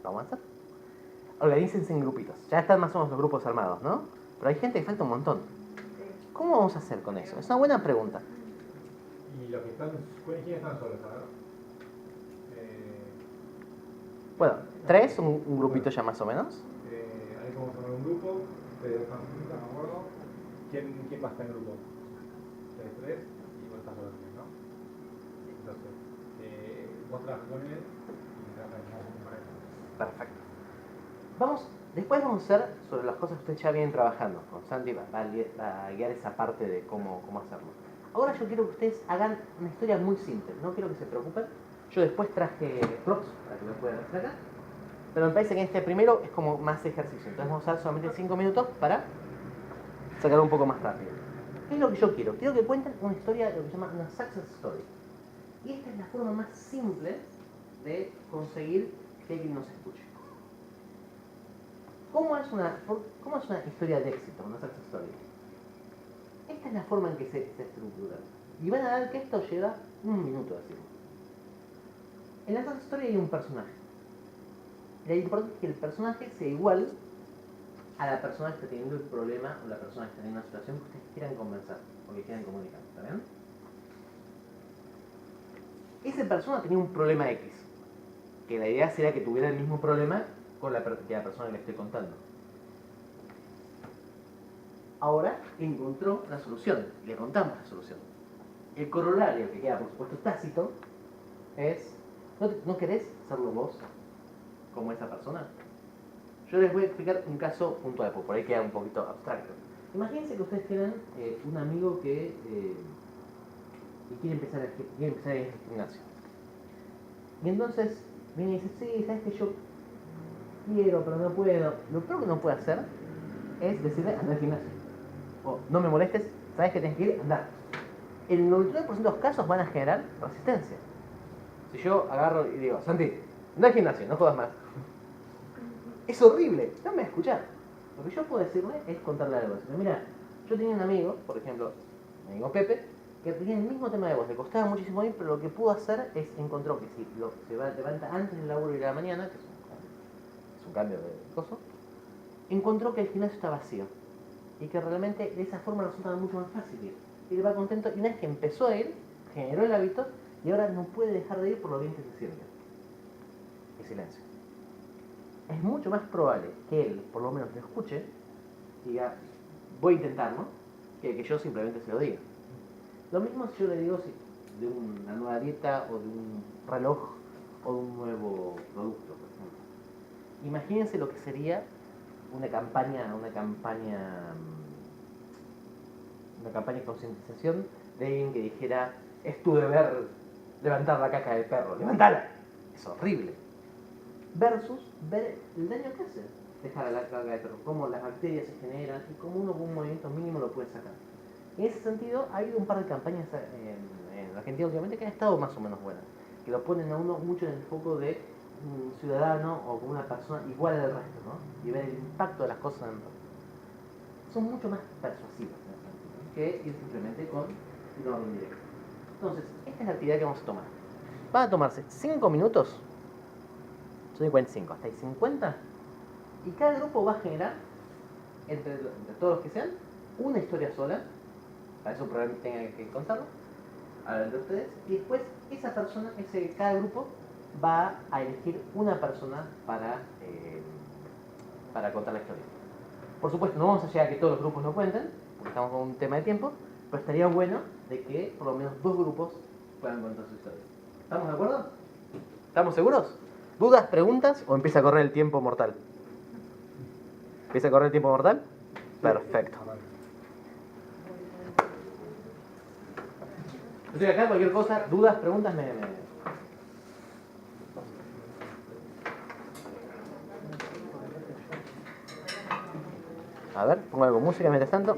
vamos a hacer. Organícense en grupitos. Ya están más o menos los grupos armados, ¿no? Pero hay gente que falta un montón. ¿Cómo vamos a hacer con eso? Es una buena pregunta. Y los que están, ¿quiénes están solos? A ver. Bueno, 3, un grupito ya más o menos. Ahí vamos a formar un grupo. Ustedes están juntas, ¿me acuerdo? ¿Quién va a estar en el grupo? Ustedes 3 y vos estás solo también, ¿no? Entonces, vos trabajas con él y trabajas con pareja. Perfecto. Después vamos a hacer sobre las cosas que ustedes ya vienen trabajando. Con Santi va a guiar esa parte de cómo hacerlo. Ahora yo quiero que ustedes hagan una historia muy simple. No quiero que se preocupen. Yo después traje props para que lo puedan hacer acá. Pero me parece que este primero es como más ejercicio. Entonces vamos a usar solamente 5 minutos para sacarlo un poco más rápido. ¿Qué es lo que yo quiero? Quiero que cuenten una historia, lo que se llama una success story. Y esta es la forma más simple de conseguir que alguien nos escuche. ¿Cómo es una historia de éxito, una success story? Esta es la forma en que se estructura. Y van a ver que esto lleva 1 minuto decirlo. En la success story hay un personaje. Lo importante es que el personaje sea igual a la persona que está teniendo el problema o la persona que está teniendo una situación que ustedes quieran convencer o que quieran comunicar. ¿Está bien? Esa persona tenía un problema X, que la idea sería que tuviera el mismo problema con la persona que le estoy contando. Ahora encontró la solución, le contamos la solución. El corolario, que queda por supuesto tácito, es: ¿no querés hacerlo vos como esa persona? Yo les voy a explicar un caso puntual, porque por ahí queda un poquito abstracto. Imagínense que ustedes tienen un amigo que quiere empezar a ir al gimnasio. Y entonces viene y dice: sí, sabes que yo quiero, pero no puedo. Lo peor que no puede hacer es decirle: anda al gimnasio. O no me molestes, sabes que tienes que ir, andar. El 99% de los casos van a generar resistencia. Si yo agarro y digo: Santi, anda al gimnasio, no jodas más. Es horrible, no me va a escuchar. Lo que yo puedo decirle es contarle algo. Decirle: mira, yo tenía un amigo, por ejemplo, mi amigo Pepe, que tenía el mismo tema de voz, le costaba muchísimo ir, pero lo que pudo hacer es encontró que si se levanta antes del laburo y de la mañana, que es un cambio de coso, encontró que el gimnasio está vacío y que realmente de esa forma resulta mucho más fácil ir. Y le va contento, y una vez que empezó a ir, generó el hábito y ahora no puede dejar de ir por lo bien que se siente. Y silencio. Es mucho más probable que él, por lo menos, lo escuche y diga: voy a intentarlo, que yo simplemente se lo diga. Lo mismo si yo le digo de una nueva dieta o de un reloj o de un nuevo producto, por ejemplo. Imagínense lo que sería una campaña de concientización de alguien que dijera: es tu deber levantar la caca del perro, ¡levántala! Es horrible. Versus ver el daño que hace dejar la caca del perro, cómo las bacterias se generan y cómo uno con un movimiento mínimo lo puede sacar. En ese sentido, ha habido un par de campañas en Argentina últimamente que han estado más o menos buenas, que lo ponen a uno mucho en el foco de un ciudadano o como una persona igual al resto, ¿no? Y ver el impacto de las cosas en el resto. Son mucho más persuasivas en ese sentido, que ir simplemente con un orden directo. Entonces, esta es la actividad que vamos a tomar. Van a tomarse 5 minutos, son 55, hasta ahí 50, y cada grupo va a generar, entre todos los que sean, una historia sola. Para eso probablemente tengan que contarlo, hablar entre ustedes, y después esa persona, cada grupo va a elegir una persona para contar la historia. Por supuesto, no vamos a llegar a que todos los grupos no cuenten, porque estamos con un tema de tiempo, pero estaría bueno de que por lo menos 2 grupos puedan contar su historia. ¿Estamos de acuerdo? ¿Estamos seguros? ¿Dudas, preguntas o empieza a correr el tiempo mortal? ¿Empieza a correr el tiempo mortal? Perfecto. Estoy acá, cualquier cosa, dudas, preguntas, me... A ver, pongo algo de música mientras tanto.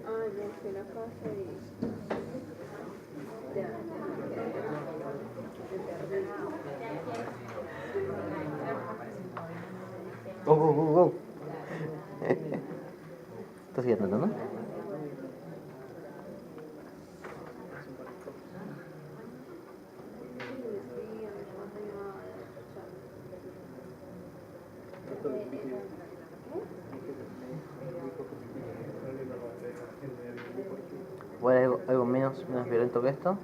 Ah, ya estoy en la casa y... Ya. Go, go, go, go. Esto sigue tratando, ¿no? Bueno, algo menos violento que esto.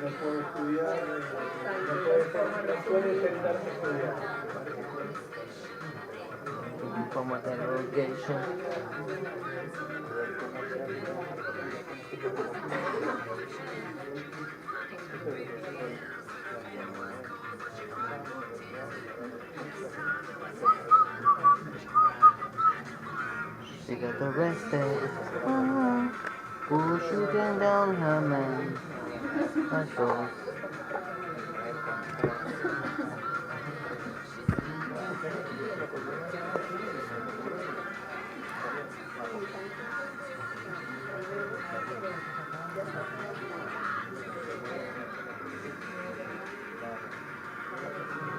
No puedo estudiar, no puede sentarse a estudiar. Como interrogation. She got arrested. Who's shooting down her man? I saw.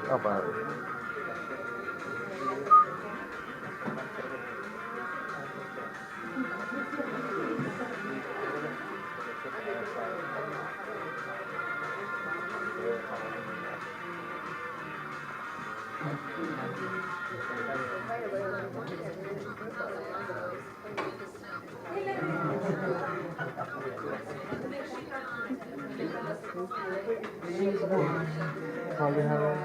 Oh, padre. She's born. Probably her.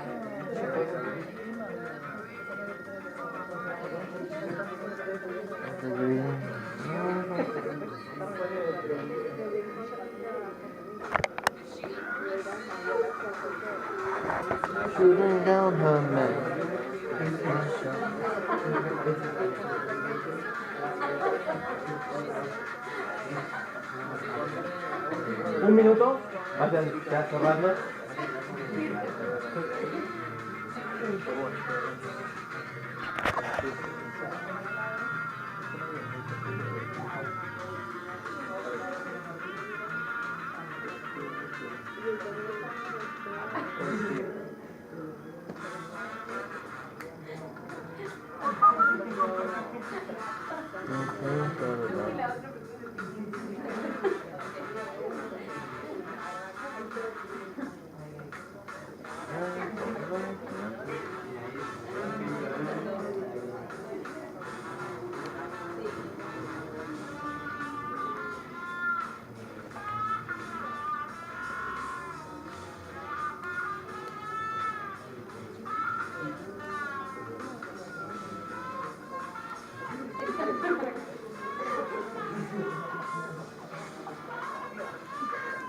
Shooting down her man. Un minuto, vayan ya cerrando.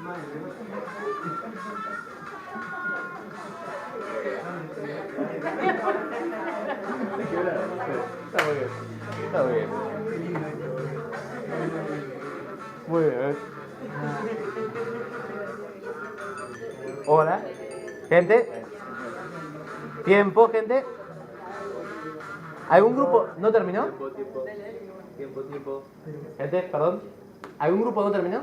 Madre, Está muy bien. Está muy bien. Muy bien. Hola. Gente. Tiempo, gente. ¿Algún grupo no terminó? Tiempo. Gente, perdón. ¿Algún grupo no terminó?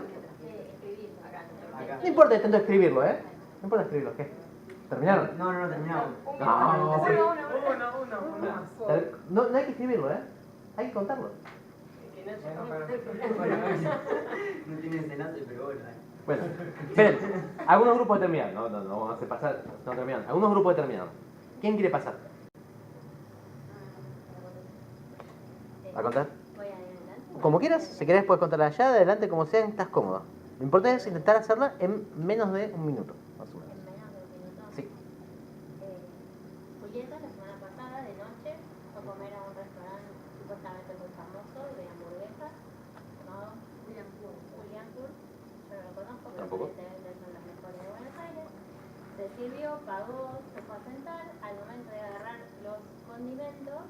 No importa tanto escribirlo, ¿eh? No importa escribirlo, ¿qué? ¿Terminaron? No, terminamos. No, Uno. no hay que escribirlo, ¿eh? Hay que contarlo. No tiene desenlace, pero bueno. Bueno, esperen. Algunos grupos determinados. No vamos a hacer pasar. No terminaron. Algunos grupos determinados. ¿Quién quiere pasar? ¿A contar? Voy adelante. Como quieras. Si querés puedes contarla allá, adelante, como sea, estás cómodo. Lo importante es intentar hacerla en menos de un minuto, más o menos. En menos de un minuto. Sí. Julieta la semana pasada de noche fue a comer a un restaurante supuestamente muy famoso de hamburguesas llamado William Tour. Yo no lo conozco, pero Tampoco. aparentemente son las mejores de Buenos Aires. Se sirvió, pagó, se fue a sentar. Al momento de agarrar los condimentos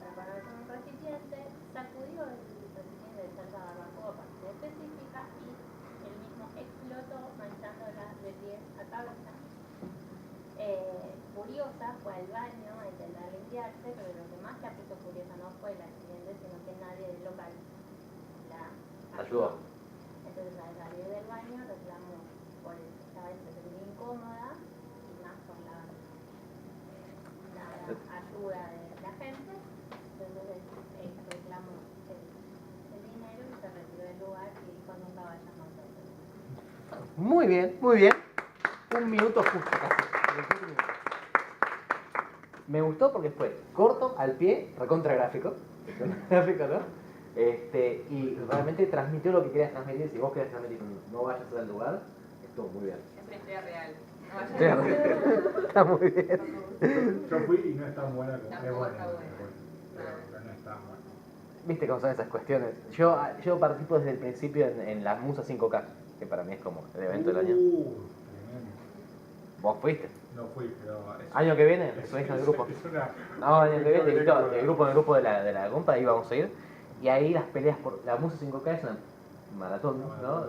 para ponerse en un recipiente, sacudió el recipiente de salsa barbacoa para ser específica y él mismo explotó manchándola de pies a cabeza. Furiosa fue al baño a intentar limpiarse, pero lo que más la puso furiosa no fue el accidente, sino que nadie del local la Ayudó. Entonces al salir del baño reclamó por el que estaba se sentía incómoda y más con la ayuda de la gente. Entonces reclamó el dinero y se retiró del lugar y dijo nunca vayas más a hacer. Muy bien, muy bien. Un minuto justo casi. Me gustó porque fue corto, al pie, recontra gráfico. Gráfico, ¿no? Y realmente transmitió lo que querías transmitir. Si vos querías transmitir no vayas al lugar, estuvo muy bien. Es una historia real. No vayas. Está muy bien. Yo fui y no es tan buena como Tampoco está buena. Pero no es tan buena. Viste cómo son esas cuestiones. Yo participo desde el principio en la Musa 5K, que para mí es como el evento del año. Tremendo. ¿Vos fuiste? No fui, pero... ¿Año que viene? Es, ¿Subiste al grupo? es una... No, el año que viene, es el grupo de la compa, ahí vamos a ir. Y ahí las peleas por... La Musa 5K es una maratón, ¿no?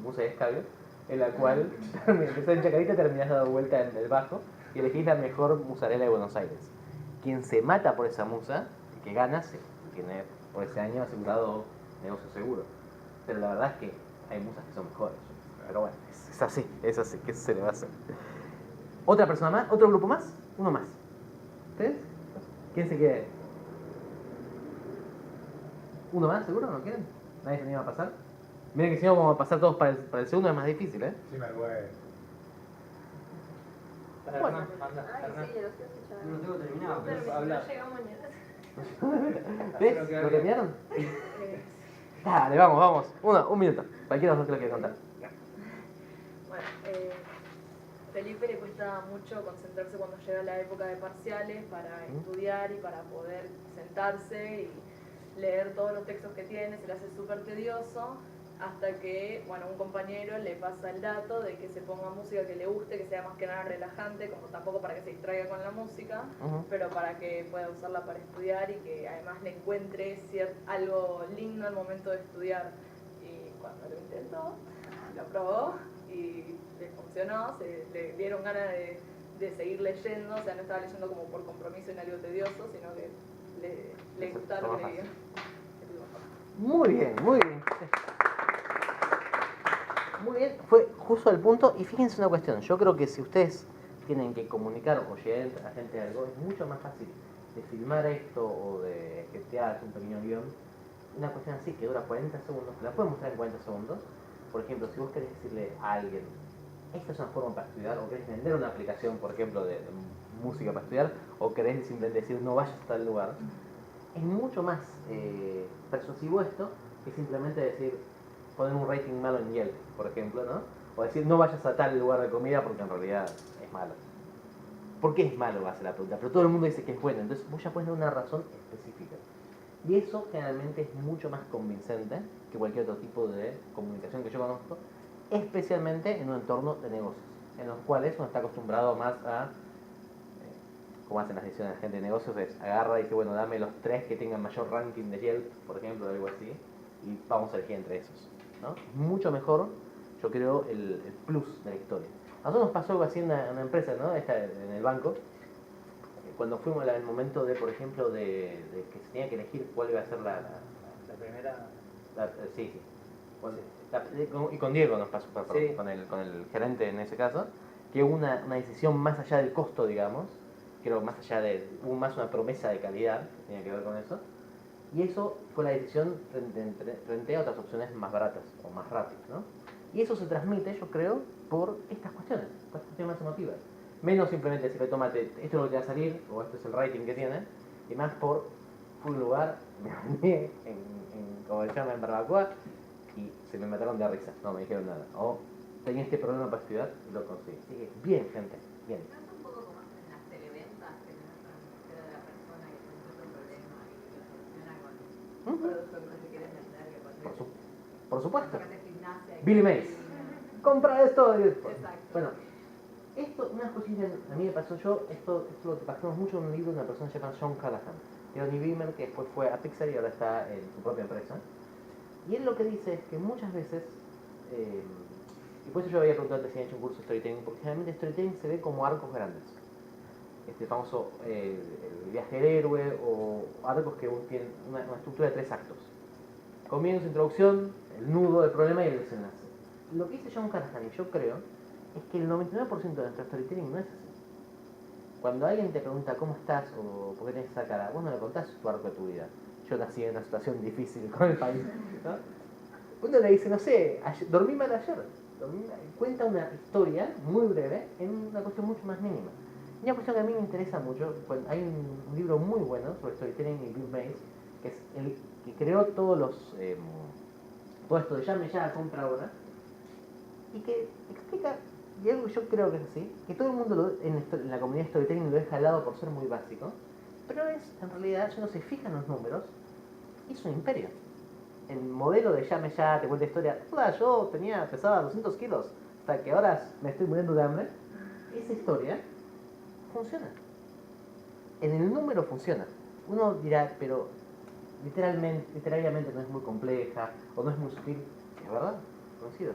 Musa y escabio, en la cual empezás en Chacarita, terminás dando vuelta en el Bajo y elegís la mejor musarela de Buenos Aires. Quien se mata por esa musa, el que gana, tiene por ese año asegurado negocio seguro. Pero la verdad es que hay musas que son mejores. Pero bueno, es así, ¿qué se le va a hacer? ¿Otra persona más? ¿Otro grupo más? Uno más. ¿Ustedes? ¿Quién se quiere? ¿Uno más, seguro? ¿No quieren? ¿Nadie se anima a pasar? Miren que si no vamos a pasar todos para el segundo, es más difícil, ¿eh? Sí, me acuerdo. Bueno. Ay, sí, yo lo estoy escuchando. No lo tengo terminado, pero Pero habla. no llegamos ni a ¿Ves? ¿Lo terminaron? Dale, vamos. Un minuto. Cualquiera de los dos que lo quiera contar. Bueno, Felipe le cuesta mucho concentrarse cuando llega la época de parciales para estudiar y para poder sentarse y leer todos los textos que tiene, se le hace súper tedioso, hasta que, bueno, un compañero le pasa el dato de que se ponga música que le guste, que sea más que nada relajante, como tampoco para que se distraiga con la música, pero para que pueda usarla para estudiar y que además le encuentre algo lindo al momento de estudiar. Y cuando lo intentó, lo probó y le funcionó, le dieron ganas de seguir leyendo, o sea, no estaba leyendo como por compromiso en algo tedioso, sino que le gustaba lo que leía. Muy bien. Muy bien, fue justo al punto. Y fíjense una cuestión, yo creo que si ustedes tienen que comunicar o llegar a la gente algo, es mucho más fácil de filmar esto o de que te hagas un pequeño guión. Una cuestión así que dura 40 segundos, la pueden mostrar en 40 segundos. Por ejemplo, si vos querés decirle a alguien, esta es una forma para estudiar, o querés vender una aplicación, por ejemplo, de música para estudiar, o querés simplemente decir no vayas a tal lugar, es mucho más persuasivo esto que simplemente decir, poner un rating malo en Yelp, por ejemplo, ¿no? O decir no vayas a tal lugar de comida porque en realidad es malo. ¿Por qué es malo? Va a ser la pregunta, pero todo el mundo dice que es bueno, entonces vos ya puedes dar una razón específica. Y eso generalmente es mucho más convincente que cualquier otro tipo de comunicación que yo conozco, especialmente en un entorno de negocios. en los cuales uno está acostumbrado más a, como hacen las decisiones de gente de negocios, es agarra y dice, bueno, dame los 3 que tengan mayor ranking de Yelp, por ejemplo, o algo así, y vamos a elegir entre esos, ¿no? Es mucho mejor, yo creo, el plus de la historia. A nosotros nos pasó algo así en una empresa, ¿no? En el banco, cuando fuimos al momento de, por ejemplo, de que se tenía que elegir cuál iba a ser La primera. sí. Y con Diego nos pasó, Sí. con el gerente en ese caso, que hubo una decisión más allá del costo, digamos, creo más allá hubo más una promesa de calidad que tenía que ver con eso, y eso fue la decisión frente a otras opciones más baratas o más rápidas, ¿no? Y eso se transmite, yo creo, por estas cuestiones más emotivas. Menos simplemente decirle, tómate, esto es lo que te va a salir, o esto es el rating que tiene, y más por, fui a un lugar, me bañé como se llama, en barbacoa, y se me mataron de risa, no me dijeron nada. O tenía este problema para estudiar y lo conseguí. Así que, bien, gente, bien. ¿No es un poco como hacen en las televentas, que tenés una necesidad de la persona que te encuentra un problema y lo soluciona con un producto que no se quiere vender, que Por supuesto. que hace gimnasia y Billy Mays. Compra esto y después. Exacto. Bueno, esto, una cosilla a mí me pasó esto lo pasamos mucho en un libro de una persona llamada John Callahan, que era un Beamer que después fue a Pixar y ahora está en su propia empresa. Y él lo que dice es que muchas veces, y por eso yo había preguntado antes si había hecho un curso de storytelling, porque generalmente storytelling se ve como arcos grandes. Este famoso el viaje del héroe o arcos que tienen una estructura de 3 actos. Comienzo, introducción, el nudo del problema y el desenlace. Lo que dice John Callahan, y yo creo, es que el 99% de nuestro storytelling no es así. Cuando alguien te pregunta cómo estás o por qué tienes esa cara, vos no le contás tu arco de tu vida. Yo nací en una situación difícil con el país, ¿no? Uno le dice, no sé, dormí mal ayer. Cuenta una historia muy breve en una cuestión mucho más mínima. Y una cuestión que a mí me interesa mucho, hay un libro muy bueno sobre storytelling y Bill Mays, que es el que creó todo esto de llame ya, compra ahora, y que explica, y algo que yo creo que es así, que todo el mundo en la comunidad de storytelling lo deja al lado por ser muy básico, pero en realidad, si uno se fija en los números, es un imperio. El modelo de llame ya, te cuenta historia, hola, yo pesaba 200 kilos, hasta que ahora me estoy muriendo de hambre, esa historia funciona. En el número funciona. Uno dirá, pero literariamente no es muy compleja, o no es muy sutil, es verdad, coincido.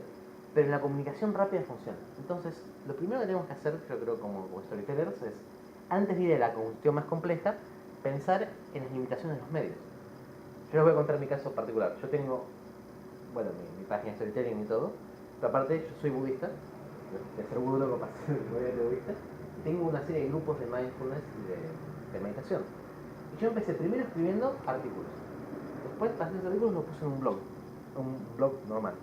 Pero en la comunicación rápida funciona. Entonces, lo primero que tenemos que hacer, yo creo, como storytellers, es, antes de ir a la cuestión más compleja, pensar en las limitaciones de los medios. Yo les voy a contar mi caso particular. Yo tengo, bueno, mi página de storytelling y todo, pero aparte yo soy budista, de ser budólogo para ser budista, y tengo una serie de grupos de mindfulness y de meditación. Y yo empecé primero escribiendo artículos. Después, para hacer esos artículos, los puse en un blog normal.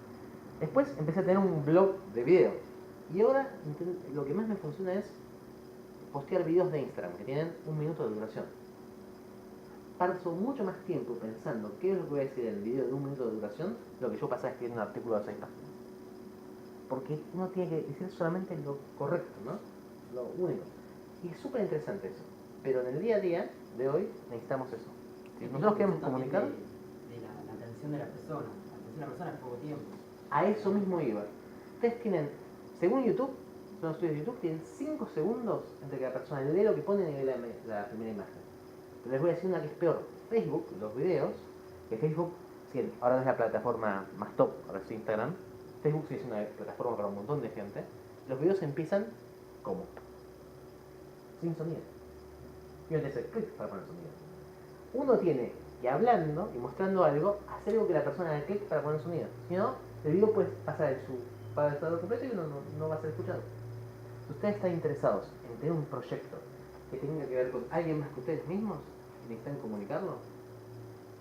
Después empecé a tener un blog de video. Y ahora lo que más me funciona es postear videos de Instagram que tienen 1 minuto de duración. Paso mucho más tiempo pensando qué es lo que voy a decir en el video de 1 minuto de duración de lo que yo pasaba escribiendo un artículo de 6 páginas. Porque uno tiene que decir solamente lo correcto, ¿no? Lo único. Y es súper interesante eso. Pero en el día a día de hoy necesitamos eso. Si nosotros queremos comunicar... De la atención de la persona. La atención de la persona es poco tiempo. A eso mismo iba. Ustedes tienen, según YouTube, son los estudios de YouTube, tienen 5 segundos entre que la persona lee lo que pone y la primera imagen. Pero les voy a decir una que es peor. Facebook, los videos, que Facebook, sí, ahora no es la plataforma más top, ahora es Instagram. Facebook sí es una plataforma para un montón de gente. Los videos empiezan ¿cómo? Sin sonido. Y uno hace clic para poner sonido. Uno tiene que, hablando y mostrando algo, hacer algo que la persona haga clic para poner sonido. Si no, el video puede pasar para el estado completo y uno no va a ser escuchado. Si ustedes están interesados en tener un proyecto que tenga que ver con alguien más que ustedes mismos y necesitan comunicarlo,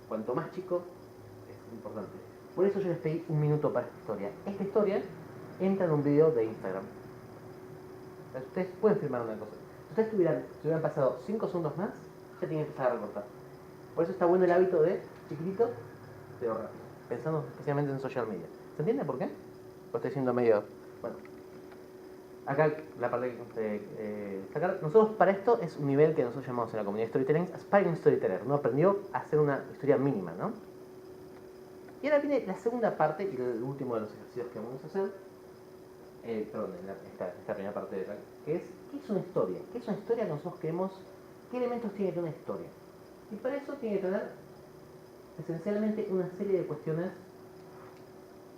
cuanto más chico es importante. Por eso yo les pedí 1 minuto para esta historia. Esta historia entra en un video de Instagram. Ustedes pueden filmar una cosa. Si ustedes hubieran pasado 5 segundos más, ya tienen que empezar a recortar. Por eso está bueno el hábito de chiquitito, pero rápido. Pensando especialmente en social media. ¿Se entiende por qué? Lo estoy diciendo medio... Bueno. Acá la parte que sacar. Nosotros para esto es un nivel que nosotros llamamos en la comunidad de storytelling aspiring storyteller. ¿No? Aprendió a hacer una historia mínima, ¿no? Y ahora viene la segunda parte y el último de los ejercicios que vamos a hacer, perdón, en esta primera parte de la, que es, ¿qué es una historia? ¿Qué es una historia? Nosotros queremos, ¿qué elementos tiene que tener una historia? Y para eso tiene que tener esencialmente una serie de cuestiones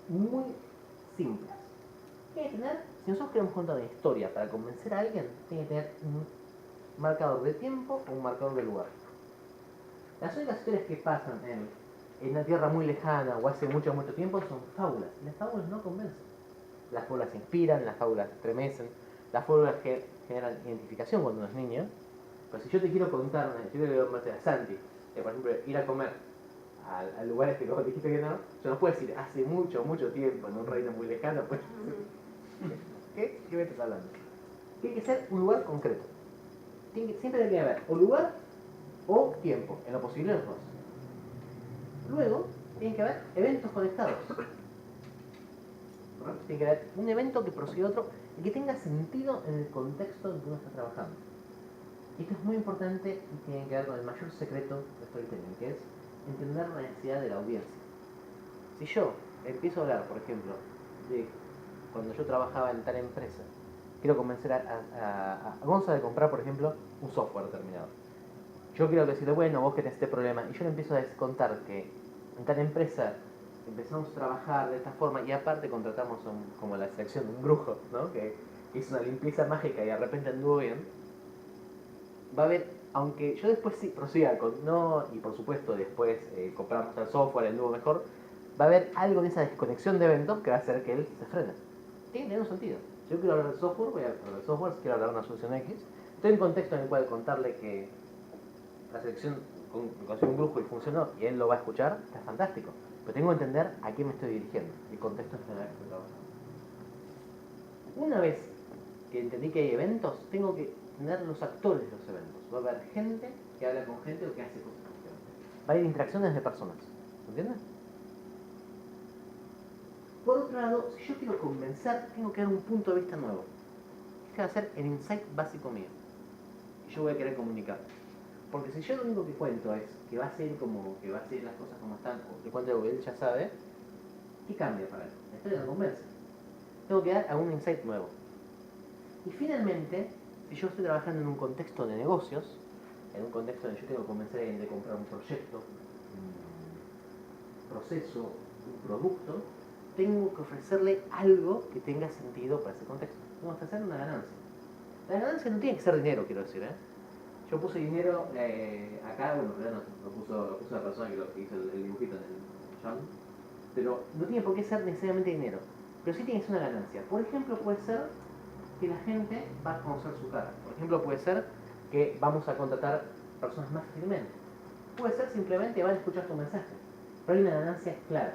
muy simples. Tiene que tener, si nosotros queremos contar una historia para convencer a alguien, tiene que tener un marcador de tiempo o un marcador de lugar. Las únicas historias que pasan en una tierra muy lejana o hace mucho, mucho tiempo son fábulas. Y las fábulas no convencen. Las fábulas inspiran, las fábulas estremecen, las fábulas generan identificación cuando uno es niño. Pero si yo te quiero contar, yo quiero contarte a Santi, por ejemplo, ir a comer al lugar este que vos dijiste que no, yo no puedo decir hace mucho, mucho tiempo en un reino muy lejano, pues. ¿Qué me estás hablando? Tiene que ser un lugar concreto. Siempre tiene que haber o lugar o tiempo, en lo posible los dos. Luego, tiene que haber eventos conectados. Tiene que haber un evento que prosigue otro y que tenga sentido en el contexto en que uno está trabajando. Y esto es muy importante y tiene que ver con el mayor secreto de storytelling, que es entender la necesidad de la audiencia. Si yo empiezo a hablar, por ejemplo, de cuando yo trabajaba en tal empresa, quiero convencer a Gonza de comprar, por ejemplo, un software determinado. Yo quiero decirle, bueno, vos que tenés este problema, y yo le empiezo a contar que en tal empresa empezamos a trabajar de esta forma y aparte contratamos como la selección de un brujo, ¿no? Que hizo una limpieza mágica y de repente anduvo bien. Va a haber, aunque yo después sí prosiga con no, y por supuesto después compramos el software, anduvo mejor, va a haber algo de esa desconexión de eventos que va a hacer que él se frene. Tiene que tener un sentido. Si yo quiero hablar del software, voy a hablar del software. Si quiero hablar de una solución X, estoy en un contexto en el cual contarle que la selección consiguió un brujo y funcionó y él lo va a escuchar, está fantástico. Pero tengo que entender a qué me estoy dirigiendo, el contexto en general que estoy trabajando. Una vez que entendí que hay eventos, tengo que tener los actores de los eventos. Va a haber gente que habla con gente o que hace cosas con gente. Va a haber interacciones de personas. ¿Entiendes? Por otro lado, si yo quiero convencer, tengo que dar un punto de vista nuevo. Este va a ser el insight básico mío. Y yo voy a querer comunicar. Porque si yo lo único que cuento es que va a ser como, que va a ser las cosas como están, o le cuento algo que él ya sabe, ¿qué cambia para él? La historia no convence. Tengo que dar algún insight nuevo. Y finalmente, si yo estoy trabajando en un contexto de negocios, en un contexto en el que yo tengo que convencer a alguien de comprar un proyecto, un proceso, un producto, tengo que ofrecerle algo que tenga sentido para ese contexto. Tengo que ofrecer una ganancia. La ganancia no tiene que ser dinero, quiero decir, Yo puse dinero acá, bueno, lo puso la persona que hizo el dibujito en el John, pero no tiene por qué ser necesariamente dinero, pero sí tiene que ser una ganancia. Por ejemplo, puede ser que la gente va a conocer su cara. Por ejemplo, puede ser que vamos a contratar personas más fácilmente. Puede ser simplemente que van a escuchar tu mensaje, pero hay una ganancia clara.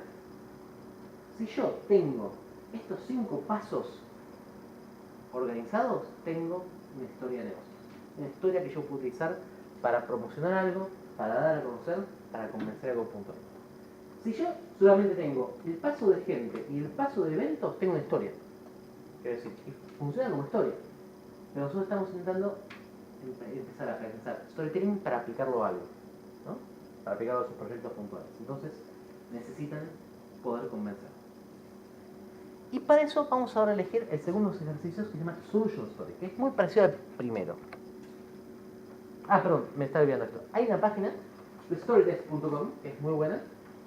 Si yo tengo estos 5 pasos organizados, tengo una historia de negocios. Una historia que yo puedo utilizar para promocionar algo, para dar a conocer, para convencer algo puntual. Si yo solamente tengo el paso de gente y el paso de eventos, tengo una historia. Quiero decir, funciona como historia. Pero nosotros estamos intentando empezar a pensar storytelling para aplicarlo a algo, ¿no? Para aplicarlo a sus proyectos puntuales. Entonces, necesitan poder convencer. Y para eso vamos ahora a elegir el segundo de los ejercicios que se llama Solution Story, que es muy parecido al primero. Perdón, me estaba olvidando esto. Hay una página, storytest.com, que es muy buena,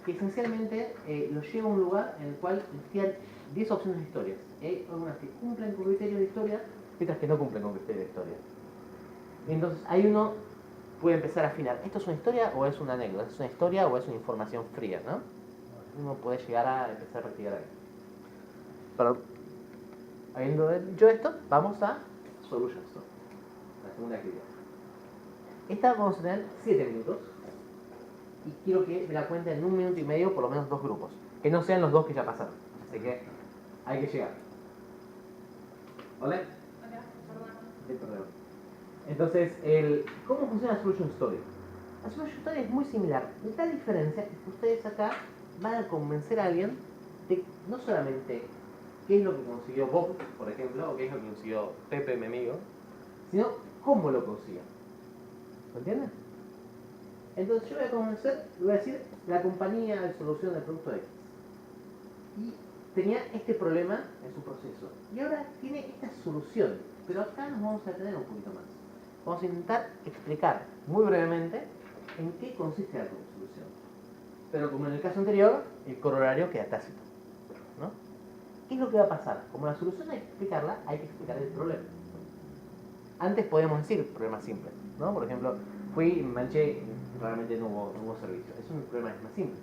que esencialmente lo lleva a un lugar en el cual tienen 10 opciones de historias. Hay algunas que cumplen con criterios de historia y otras que no cumplen con criterios de historia. Entonces, ahí uno puede empezar a afinar. ¿Esto es una historia o es una anécdota? ¿Es una historia o es una información fría? ¿No? Uno puede llegar a empezar a practicar ahí. Pero, habiendo dicho esto, vamos a Solution Story, la segunda actividad. Esta vamos a tener 7 minutos y quiero que me la cuenten en 1 minuto y medio, por lo menos 2 grupos. Que no sean los 2 que ya pasaron. Así que hay que llegar. ¿Vale? Perdón. Entonces, ¿cómo funciona la Solution Story? La Solution Story es muy similar. La tal diferencia es que ustedes acá van a convencer a alguien de no solamente qué es lo que consiguió Bob, por ejemplo, o qué es lo que consiguió Pepe, mi amigo, sino cómo lo consiguió. ¿Me entienden? Entonces yo voy a convencer, voy a decir la compañía de solución del producto X. Y tenía este problema en su proceso y ahora tiene esta solución, pero acá nos vamos a detener un poquito más. Vamos a intentar explicar muy brevemente en qué consiste la solución. Pero como en el caso anterior, el corolario queda tácito, ¿no? ¿Qué es lo que va a pasar? Como la solución hay que explicarla, hay que explicar el problema. Antes podemos decir problemas simples, ¿no? Por ejemplo, fui y me manché y realmente no hubo servicio. Es un problema más simple.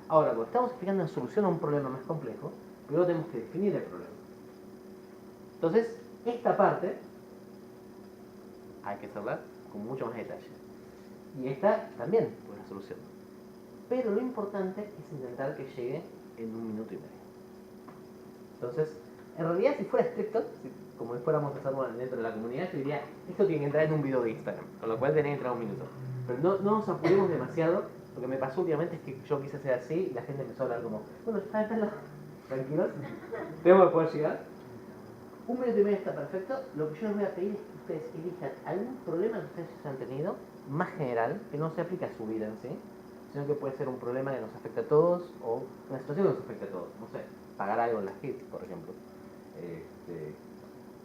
Ahora, cuando estamos explicando una solución a un problema más complejo, primero tenemos que definir el problema. Entonces, esta parte hay que hacerla con mucho más detalle. Y esta también es la solución. Pero lo importante es intentar que llegue en 1 minuto y medio. Entonces, en realidad, si fuera estricto, como si fuéramos a hacerlo dentro de la comunidad, yo diría, esto tiene que entrar en un video de Instagram, con lo cual tiene que entrar 1 minuto. Pero no nos apuremos demasiado. Lo que me pasó últimamente es que yo quise hacer así y la gente empezó a hablar como, bueno, tranquilos, tengo que poder llegar. 1 minuto y medio está perfecto. Lo que yo les voy a pedir es que ustedes elijan algún problema que ustedes hayan tenido, más general, que no se aplica a su vida en sí, sino que puede ser un problema que nos afecta a todos o una situación que nos afecta a todos. No sé, pagar algo en las HIT, por ejemplo.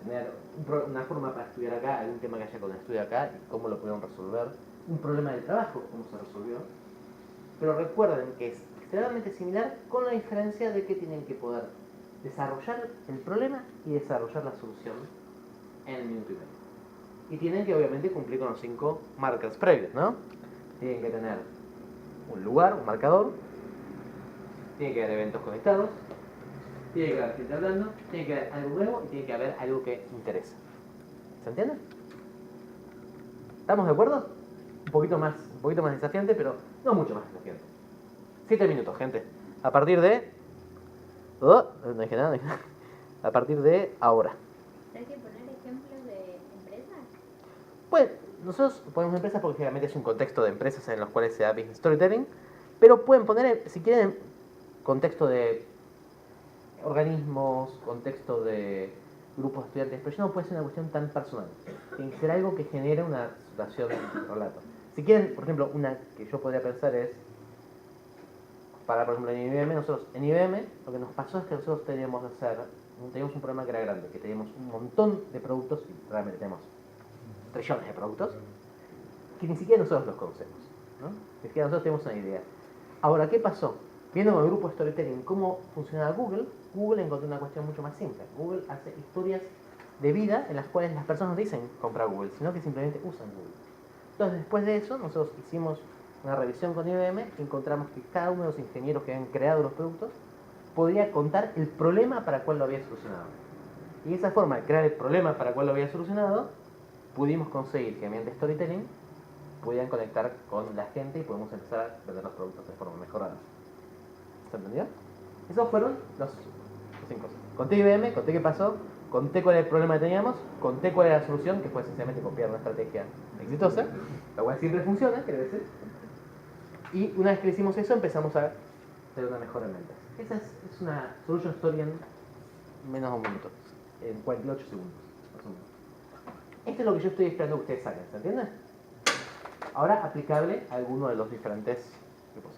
Tener una forma para estudiar acá, algún tema que haya con el estudio acá y cómo lo pudieron resolver. Un problema del trabajo, cómo se resolvió. Pero recuerden que es extremadamente similar, con la diferencia de que tienen que poder desarrollar el problema y desarrollar la solución en el minuto y medio. Y tienen que obviamente cumplir con los 5 markers previos, ¿no? Tienen que tener un lugar, un marcador, tiene que haber eventos conectados, tiene que haber gente hablando, tiene que haber algo nuevo y tiene que haber algo que interesa. ¿Se entiende? ¿Estamos de acuerdo? Un poquito más desafiante, pero no mucho más desafiante. 7 minutos, gente. A partir de... no dije nada. A partir de ahora. ¿Hay que poner ejemplos de empresas? Pues nosotros ponemos empresas porque generalmente es un contexto de empresas en los cuales se da business storytelling, pero pueden poner, si quieren, contexto de organismos, contexto de grupos de estudiantes, pero ya no puede ser una cuestión tan personal. Tiene que ser algo que genere una situación de relato. Si quieren, por ejemplo, una que yo podría pensar es, para por ejemplo en IBM, nosotros en IBM lo que nos pasó es que nosotros teníamos un problema que era grande, que teníamos un montón de productos, y realmente tenemos trillones de productos, que ni siquiera nosotros los conocemos, ¿no? Ni siquiera nosotros tenemos una idea. Ahora, ¿qué pasó? Viendo con el grupo Storytelling cómo funcionaba Google encontró una cuestión mucho más simple. Google hace historias de vida en las cuales las personas no dicen comprar Google, sino que simplemente usan Google. Entonces, después de eso, nosotros hicimos una revisión con IBM y encontramos que cada uno de los ingenieros que habían creado los productos podía contar el problema para el cual lo había solucionado. Y de esa forma, al crear el problema para el cual lo había solucionado, pudimos conseguir que mediante storytelling pudieran conectar con la gente y podemos empezar a vender los productos de forma mejorada. ¿Se entendió? Esos fueron los 5 cosas. Conté IBM, conté qué pasó, conté cuál era el problema que teníamos, conté cuál era la solución, que fue esencialmente copiar una estrategia exitosa, la cual siempre funciona, quiere decir. Y una vez que hicimos eso, empezamos a tener una mejora en ventas. Esa es una solution story en menos de 1 minuto, en 48 segundos, más o menos. Esto es lo que yo estoy esperando que ustedes hagan, ¿se entiende? Ahora aplicable a alguno de los diferentes grupos.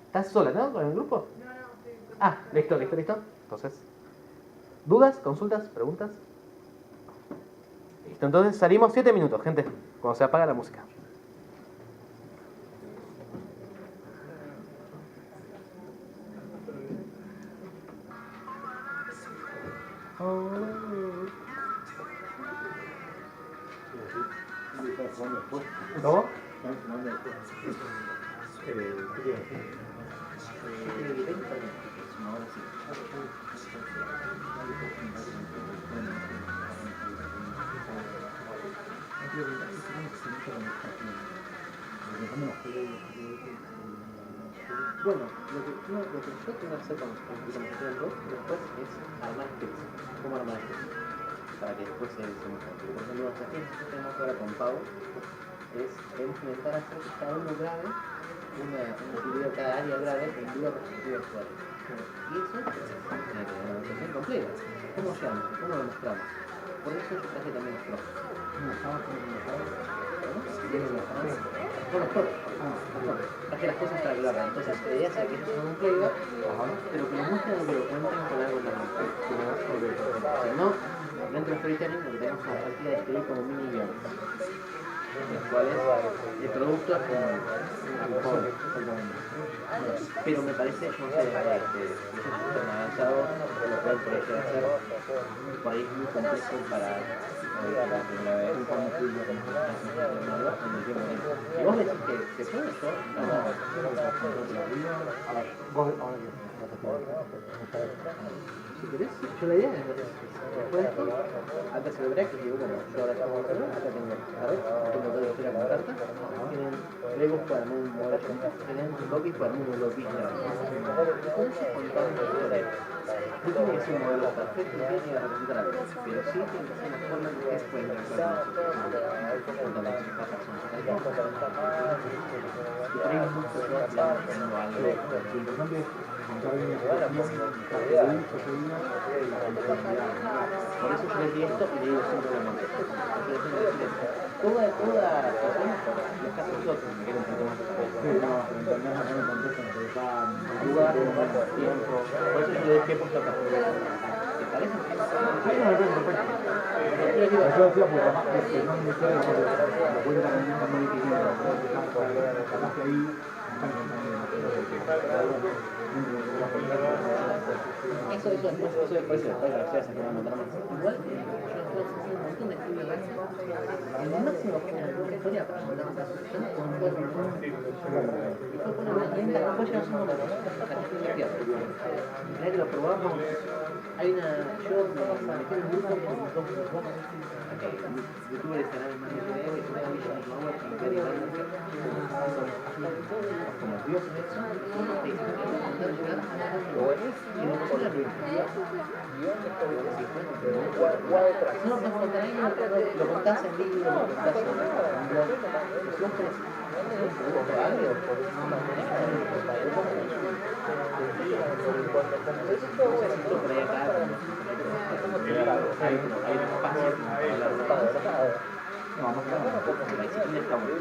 ¿Estás sola, no? ¿Con el grupo? No, estoy... Listo. Entonces, ¿dudas, consultas, preguntas? Listo, entonces salimos 7 minutos, gente, cuando se apaga la música. ¿Cómo? Bueno, lo que yo tengo que hacer con los tiempos después es armar scripts. ¿Cómo armar scripts? Para que después se mejore. Por ejemplo, los ejercicios que tenemos ahora con Pau es intentar hacer que cada uno grabe una actividad, cada área grave en una perspectiva actual. Y eso es una demostración completa. ¿Cómo llegamos? ¿Cómo lo mostramos? Por eso yo traje también los profes. ¿no? No, mejor. Traje las cosas para que lo hagan. Entonces, la idea es que ellos son un playback, pero que lo muestren y que lo cuenten con algo en la mente. Si no, dentro de storytelling lo que tenemos es una práctica de escribir como mini guiones, los cuales el producto es como pero me parece, yo no sé, ellos están avanzados, lo cual puede llegar a ser por ahí muy complejo para la primera vez un combustible como en el tiempo libre. Y vos decís que se puede, yo si querés, yo la idea es después de esto, antes se verá que digo, bueno, yo ahora tengo que acá tengo toda la historia con cartas, tienen Legos para armar un modelo, tienen Lokis para armar un Lokis grande. Entonces, contando la historia, no tiene que ser un modelo perfecto, no tiene que representar algo, pero sí tiene que ser una forma en que se puede interactuar con nosotros, contando las personas acá. Y por ahí mucho yo haciendo algo. Lo importante es contar bien la situación, por eso yo les di esto y le digo simplemente toda persona, los casos nosotros, me quedo un poquito más lugar, tiempo, por eso yo le dije puesto acá. ¿Te parece? Sí, no, me parece perfecto. Yo decía, pues capaz que no me queda la cuenta con un movimiento, capaz que ahí están contando. Eso después se puede gracias a que van a notar más. Igual, yo estoy haciendo un montón de estudios de el máximo que me la historia para contar una solución con un cuadro y fue poner una tienda, después ya son como la que lo probamos, hay una, yo me metí en un grupo con dos youtubers de canales más de video que son Alicia Nigauer y Gary Vaynerchuk, como Dios en eso, y me pasó la primera. Si no lo puedes contar ahí, lo contás en libro, lo contás en blog. Si vos querés un producto algo, por ahí acá, hay un espacio para hablar de cosas. No, más que nada, la disciplina está muy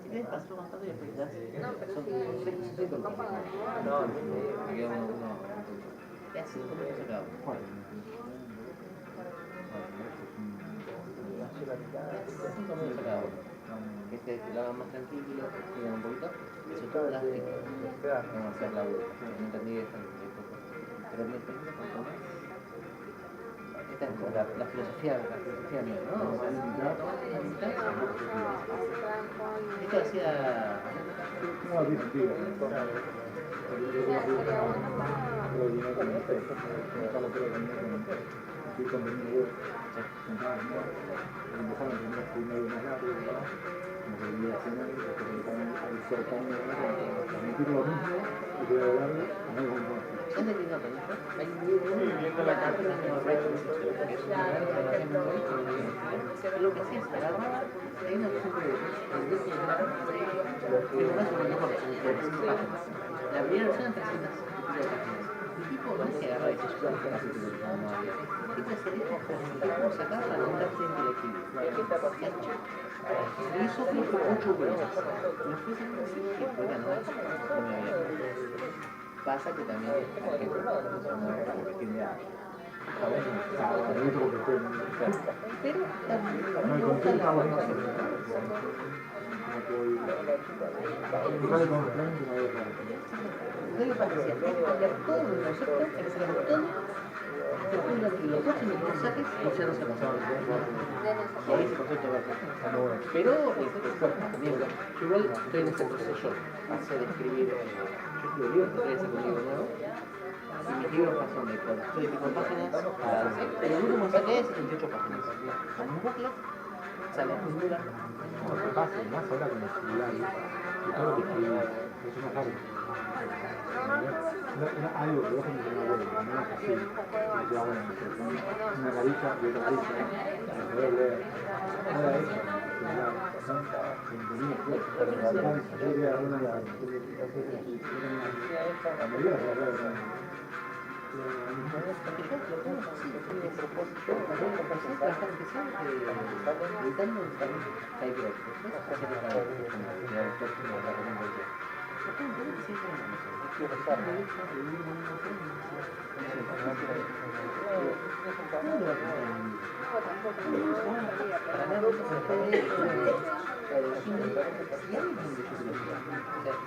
si querés pasar más tarde y explicás, son me queda uno. ¿Qué hace? ¿Cómo se acaba? Que lo hagan más tranquilo, que escriban un poquito, eso todo las de vamos a hacer la vuelta. No entendí esto, pero me explico un poco más. Esta es la filosofía mía, ¿no? Esto hacía... No, sí, sentido. Contenido empezaron a tener un medio más rápido, como que venía haciendo y después empezaron a soltarme transmitir lo mismo y poder hablarlo a mí como ¿sabes de qué no aprendí yo? Hay un libro que se llama Rachel Fisher, que es una lo que hacía es agarrar, hay una cosa que pero no es una mejor versión, la primera versión en 300 páginas. El tipo no es que agarra y se ayuda a hacer el tipo se dijo cómo sacar la contraste intelectiva. Y hizo creo que 8 vueltas. Después que fue ganó no me había. Pasa que también la gente no tiene pero también me gusta la debe parecer que cambiar todo el concepto, excelente todo, después de los próximos mensajes ya no se pasaban por ese concepto básico. Pero también, yo igual estoy en este proceso, pasé de escribir, yo escribo libros, estoy en ese libro nuevo, y mis libros pasan de 4 y pico páginas a el último que saqué es 78 páginas. Con un backlog, sale en pintura. No, lo que pasa, más ahora con el celular, y todo lo que escribimos, es una fábrica. Algo que vos tenés que tener bueno, no es así, que te va bueno, una carita y otra carita, para poder leer. Ahora eso, celular, son contenidos fuertes, yo quería dar una de las a medida que la verdad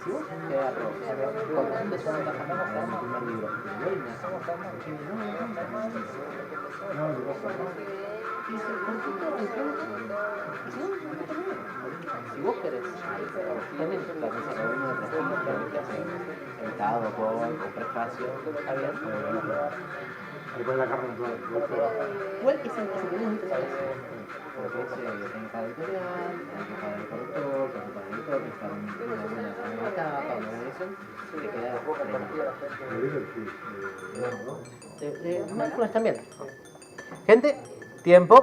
Si vos te agarras, cuando antes son las famosas en el primer libro, si vos querés, también la mesa de uno de prestigio que hace editado con prefacio, está bien. Le ponen la carne natural. Igual es el que tenés muchas veces. Porque es en cada editorial, hay que pagar el corrector, hay que pagar el editor, hay que pagar una buena capa, una buena edición, te queda mindfulness también. Gente, tiempo.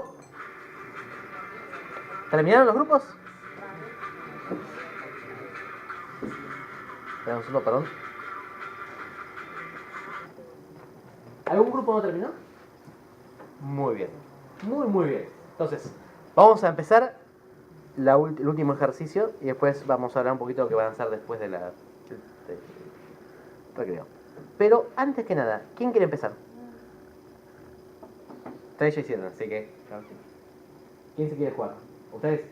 ¿Terminaron los grupos? Espera un segundo, perdón. ¿Algún grupo no terminó? Muy bien. Muy bien. Entonces, vamos a empezar el último ejercicio y después vamos a hablar un poquito de lo que van a hacer después de la recreo. Pero antes que nada, ¿quién quiere empezar? Ustedes ya hicieron, así que... ¿Quién se quiere jugar? ¿Ustedes?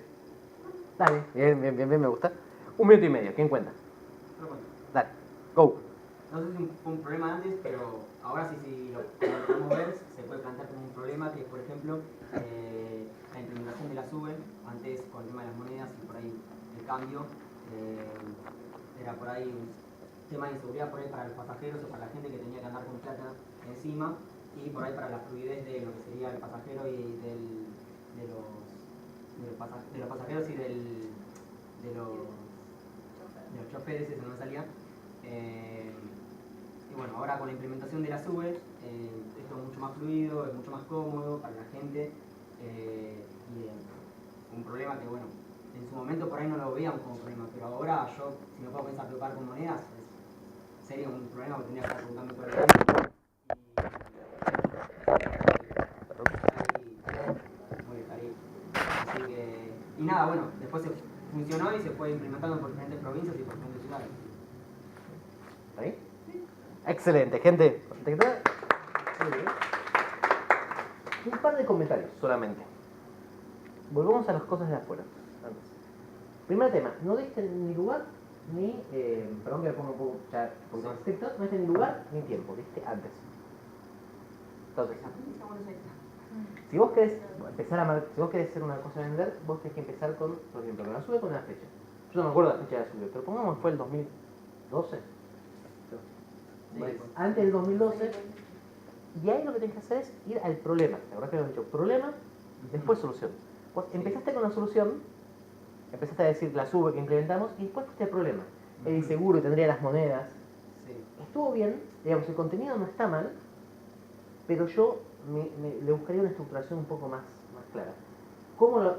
Dale, bien, me gusta. 1 minuto y medio, ¿quién cuenta? Dale, go. No sé si fue un problema antes, pero ahora sí, si lo podemos ver, se puede plantear como un problema que es, por ejemplo, la implementación de la SUBE, antes con el tema de las monedas y por ahí el cambio, era por ahí un tema de inseguridad por ahí para los pasajeros o para la gente que tenía que andar con plata encima, y por ahí para la fluidez de lo que sería el pasajero y de los pasajeros y de los choferes, eso no me salía. Y bueno, ahora con la implementación de la SUBE, esto es mucho más fluido, es mucho más cómodo para la gente, y un problema que, bueno, en su momento por ahí no lo veíamos como problema, pero ahora yo, si me puedo pensar tocar con monedas, sería un problema que tendría que estar preguntando todo el tiempo. Así que, y nada, bueno, después se funcionó y se fue implementando por diferentes provincias y por diferentes ciudades. ¿Ahí? Excelente, gente. Un par de comentarios solamente. Volvamos a las cosas de afuera. Primer tema, no dejen ni lugar ni, perdón que me ponga un poco más estricto, no dejen ni lugar ni tiempo, ¿viste? Antes. Entonces, si vos querés si vos querés hacer una cosa a vender, vos tenés que empezar con, por ejemplo, con la SUBE con una fecha. Yo no me acuerdo la fecha de la SUBE, pero pongamos que fue el 2012. Antes del 2012, y ahí lo que tenés que hacer es ir al problema. La verdad que hemos dicho problema, después solución. Vos empezaste con la solución, empezaste a decir la SUBE que implementamos, y después fuiste al problema. El inseguro y tendría las monedas. Estuvo bien, digamos, el contenido no está mal, pero yo le buscaría una estructuración un poco más clara. ¿Cómo lo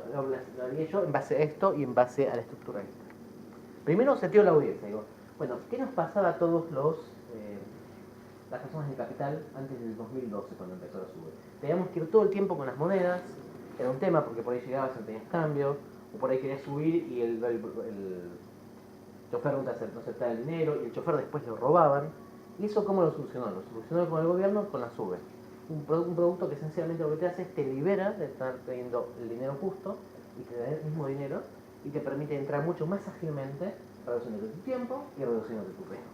haría yo en base a esto y en base a la estructura esta? Primero seteo la audiencia, digo, bueno, ¿qué nos pasaba a todos las personas del capital antes del 2012 cuando empezó la SUBE? Teníamos que ir todo el tiempo con las monedas, era un tema porque por ahí llegabas y no tenías cambio, o por ahí querías subir y el chofer no aceptaba el dinero y el chofer después lo robaban. ¿Y eso cómo lo solucionó? Lo solucionó con el gobierno con la SUBE. Un producto que esencialmente lo que te hace es te libera de estar teniendo el dinero justo y te da el mismo dinero y te permite entrar mucho más ágilmente, reduciendo tu tiempo y reduciendo tu riesgo.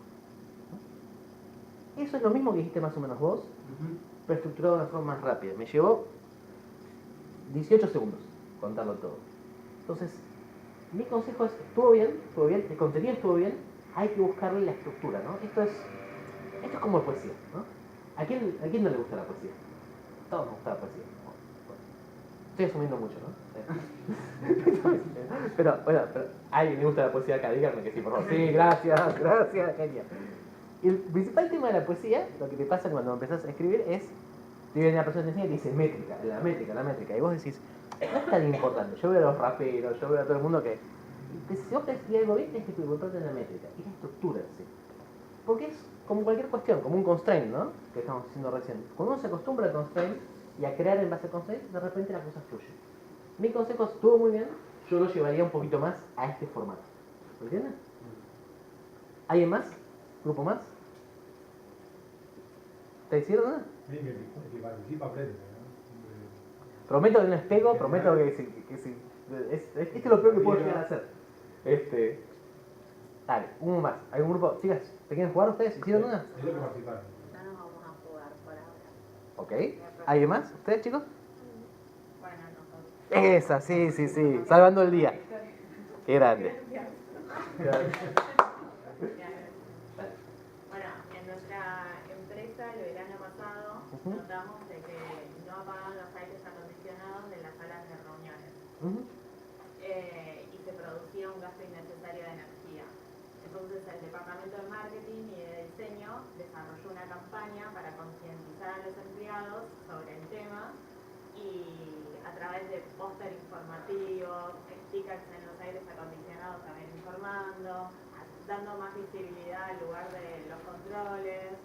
Eso es lo mismo que dijiste más o menos vos, pero estructurado de una forma más rápida. Me llevó 18 segundos contarlo todo. Entonces, mi consejo es, estuvo bien, el contenido estuvo bien, hay que buscarle la estructura, ¿no? Esto es como poesía, ¿no? ¿A quién no le gusta la poesía? A todos nos gusta la poesía. Estoy asumiendo mucho, ¿no? pero a alguien le gusta la poesía acá, díganme que sí, por favor. Sí, gracias, genial. Y el principal tema de la poesía, lo que te pasa cuando empezás a escribir es, te viene la persona que te enseña y te dice la métrica. Y vos decís, no es tan importante. Yo veo a los raperos, yo veo a todo el mundo que... Si vos querés escribir algo bien, tenés que preocuparte en la métrica y la estructura, ¿sí? Porque es como cualquier cuestión, como un constraint, ¿no? Que estamos haciendo recién. Cuando uno se acostumbra al constraint y a crear en base al constraint, de repente la cosa fluye. Mi consejo estuvo muy bien, yo lo llevaría un poquito más a este formato. ¿Me entiendes? ¿Alguien más? ¿Grupo más? ¿Te hicieron nada? Sí, que participa aprende, ¿no? Prometo que no les pego, prometo que sí. Este es lo peor que puedo llegar a hacer. Dale, uno más. ¿Hay un grupo? Chicas, ¿te quieren jugar ustedes? ¿Hicieron una? Ellos que participaron. No nos vamos a jugar por ahora. Ok. ¿Alguien más? ¿Ustedes, chicos? Bueno, nosotros. Esa, sí. Salvando el día. Qué grande. Bueno, en nuestra empresa el verano pasado notamos de que no apagaban los aires acondicionados de las salas de reuniones y se producía un gasto innecesario de energía. Entonces el departamento de marketing y de diseño desarrolló una campaña para concientizar a los empleados sobre el tema y a través de póster informativos, stickers en los aires acondicionados también informando, dando más visibilidad al lugar de los controles.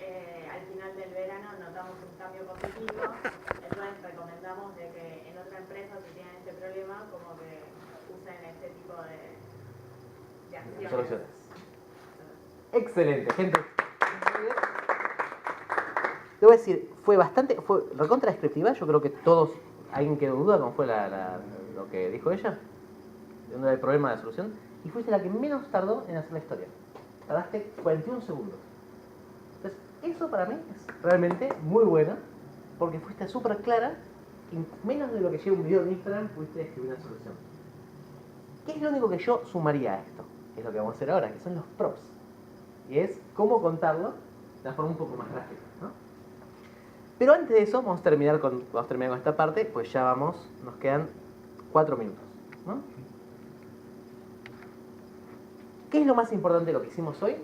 Al final del verano notamos un cambio positivo, entonces recomendamos de que en otra empresa si tienen este problema como que usen este tipo de acciones. Soluciones. Excelente, gente. Te voy a decir, fue recontra descriptiva. Yo creo que todos, alguien que duda cómo fue lo que dijo ella, el problema de la solución, y fuiste la que menos tardó en hacer la historia. Tardaste 41 segundos. Entonces, eso para mí es realmente muy bueno, porque fuiste súper clara, y menos de lo que lleva un video de Instagram, pudiste escribir una solución. ¿Qué es lo único que yo sumaría a esto? Que es lo que vamos a hacer ahora, que son los props. Y es cómo contarlo de una forma un poco más gráfica, ¿no? Pero antes de eso, vamos a terminar con esta parte, pues ya nos quedan 4 minutos, ¿no? ¿Qué es lo más importante de lo que hicimos hoy?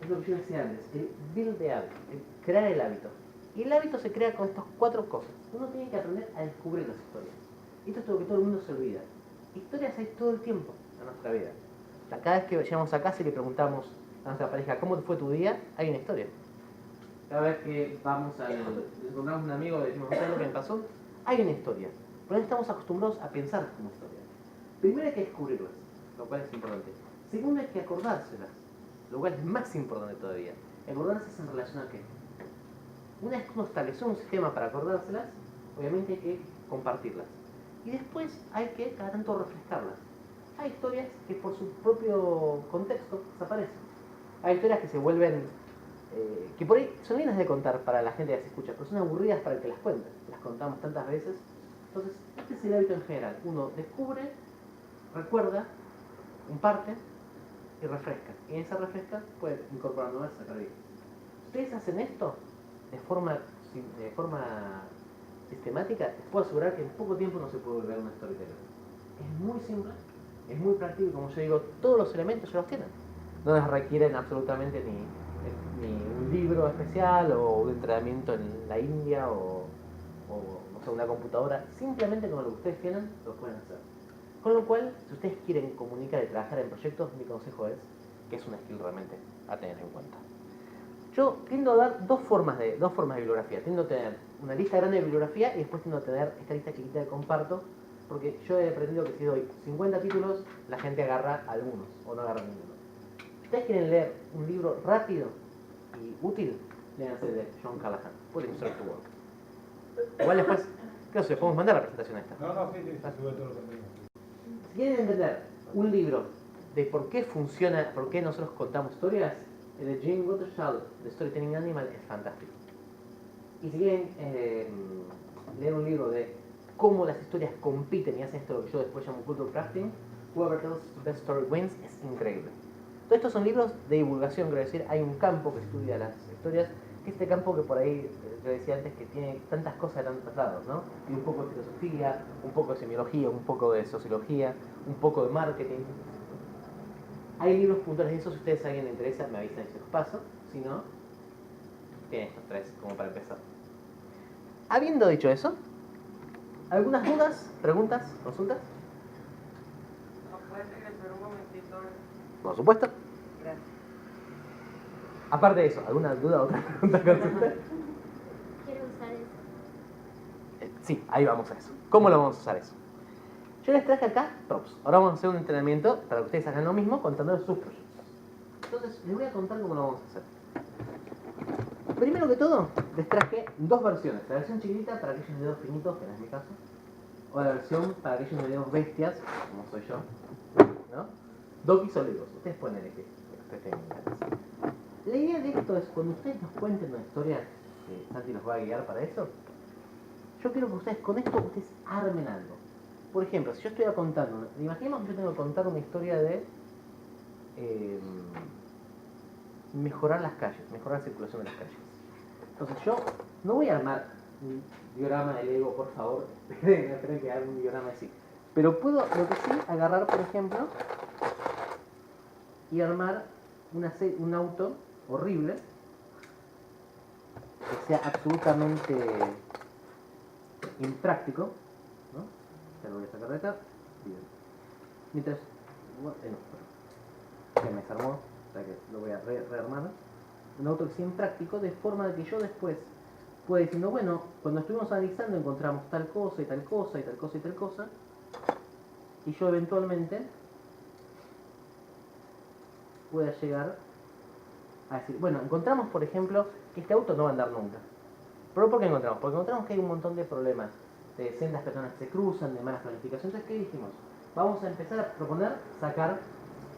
Es lo que yo decía antes, el build the habit, el crear el hábito. Y el hábito se crea con estas 4 cosas. Uno tiene que aprender a descubrir las historias. Y esto es lo que todo el mundo se olvida. Historias hay todo el tiempo en nuestra vida. Cada vez que llegamos a casa y le preguntamos a nuestra pareja ¿cómo te fue tu día? Hay una historia. Cada vez que encontramos un amigo y le decimos ¿sabes lo que me pasó? Hay una historia. Pero no estamos acostumbrados a pensar como historia. Primero hay que descubrirlas, lo cual es importante. Segundo hay que acordárselas, lo cual es más importante todavía. Acordarse en relación a qué. Una vez que uno estableció un sistema para acordárselas, obviamente hay que compartirlas. Y después hay que cada tanto refrescarlas. Hay historias que por su propio contexto desaparecen. Hay historias que se vuelven, que por ahí son lindas de contar para la gente que las escucha, pero son aburridas para el que las cuenta. Las contamos tantas veces. Entonces, este es el hábito en general. Uno descubre, recuerda, comparte y refresca. Y en esa refresca puede incorporar nuevas y sacar viejas. Ustedes hacen esto de forma sistemática, les puedo asegurar que en poco tiempo no se puede volver una storyteller. Es muy simple, es muy práctico y como yo digo, todos los elementos ya los tienen. No les requieren absolutamente ni un libro especial o un entrenamiento en la India o no sé, una computadora. Simplemente con lo que ustedes tienen, lo pueden hacer. Con lo cual, si ustedes quieren comunicar y trabajar en proyectos, mi consejo es que es una skill realmente a tener en cuenta. Yo tiendo a dar dos formas de bibliografía. Tiendo a tener una lista grande de bibliografía y después tiendo a tener esta lista chiquita de comparto, porque yo he aprendido que si doy 50 títulos, la gente agarra algunos o no agarra ninguno. Si ustedes quieren leer un libro rápido y útil, léanse de John Callahan, Putting Straight to Work. Igual después, creo que les podemos mandar la presentación esta. No, sí, sube todo lo que tenemos. Si quieren entender un libro de por qué funciona, por qué nosotros contamos historias, el de Jane Gottschall, de Storytelling Animal, es fantástico. Y si quieren leer un libro de cómo las historias compiten y hacen esto lo que yo después llamo cultural crafting, Whoever Tells the Best Story Wins, es increíble. Todos estos son libros de divulgación, quiero decir, hay un campo que estudia las historias, que este campo que por ahí, yo decía antes, que tiene tantas cosas de tantos lados, ¿no? Y un poco de filosofía, un poco de semiología, un poco de sociología, un poco de marketing. Hay libros puntuales de eso, si ustedes a alguien le interesa, me avisan y se los paso. Si no, tienen estos 3 como para empezar. Habiendo dicho eso, ¿algunas dudas, preguntas, consultas? ¿No puedes regresar un momentito? Por supuesto. Gracias. Aparte de eso, ¿alguna duda o otra pregunta con usted? Quiero usar eso. Sí, ahí vamos a eso. ¿Cómo lo vamos a usar eso? Yo les traje acá props. Ahora vamos a hacer un entrenamiento para que ustedes hagan lo mismo contando sus proyectos. Entonces, les voy a contar cómo lo vamos a hacer. Primero que todo, les traje dos versiones. La versión chiquitita para aquellos dedos finitos, que no es mi caso, o la versión para aquellos dedos bestias, como soy yo, ¿no? Dokis o Legos. Ustedes pueden elegir lo que ustedes tengan ganas. La idea de esto es, cuando ustedes nos cuenten una historia, que Santi los va a guiar para eso, yo quiero que ustedes con esto ustedes armen algo. Por ejemplo, si yo estoy contando, imaginemos que yo tengo que contar una historia de mejorar las calles, mejorar la circulación de las calles. Entonces yo no voy a armar un diagrama de Lego, por favor, esperen que haga un diagrama así. Pero puedo, lo que sí, agarrar, por ejemplo, y armar un auto horrible, que sea absolutamente impráctico, ¿no? Ya lo voy a sacar de acá. Bien. Mientras... que me desarmó, o sea que lo voy a rearmar. Un auto que sea impráctico, de forma de que yo después pueda diciendo, bueno, cuando estuvimos analizando encontramos tal cosa y tal cosa y tal cosa y tal cosa, y yo eventualmente pueda llegar a decir, bueno, encontramos por ejemplo que este auto no va a andar nunca. ¿Pero por qué encontramos? Porque encontramos que hay un montón de problemas, de sendas personas que se cruzan, de malas planificaciones. Entonces, ¿qué dijimos? Vamos a empezar a proponer sacar,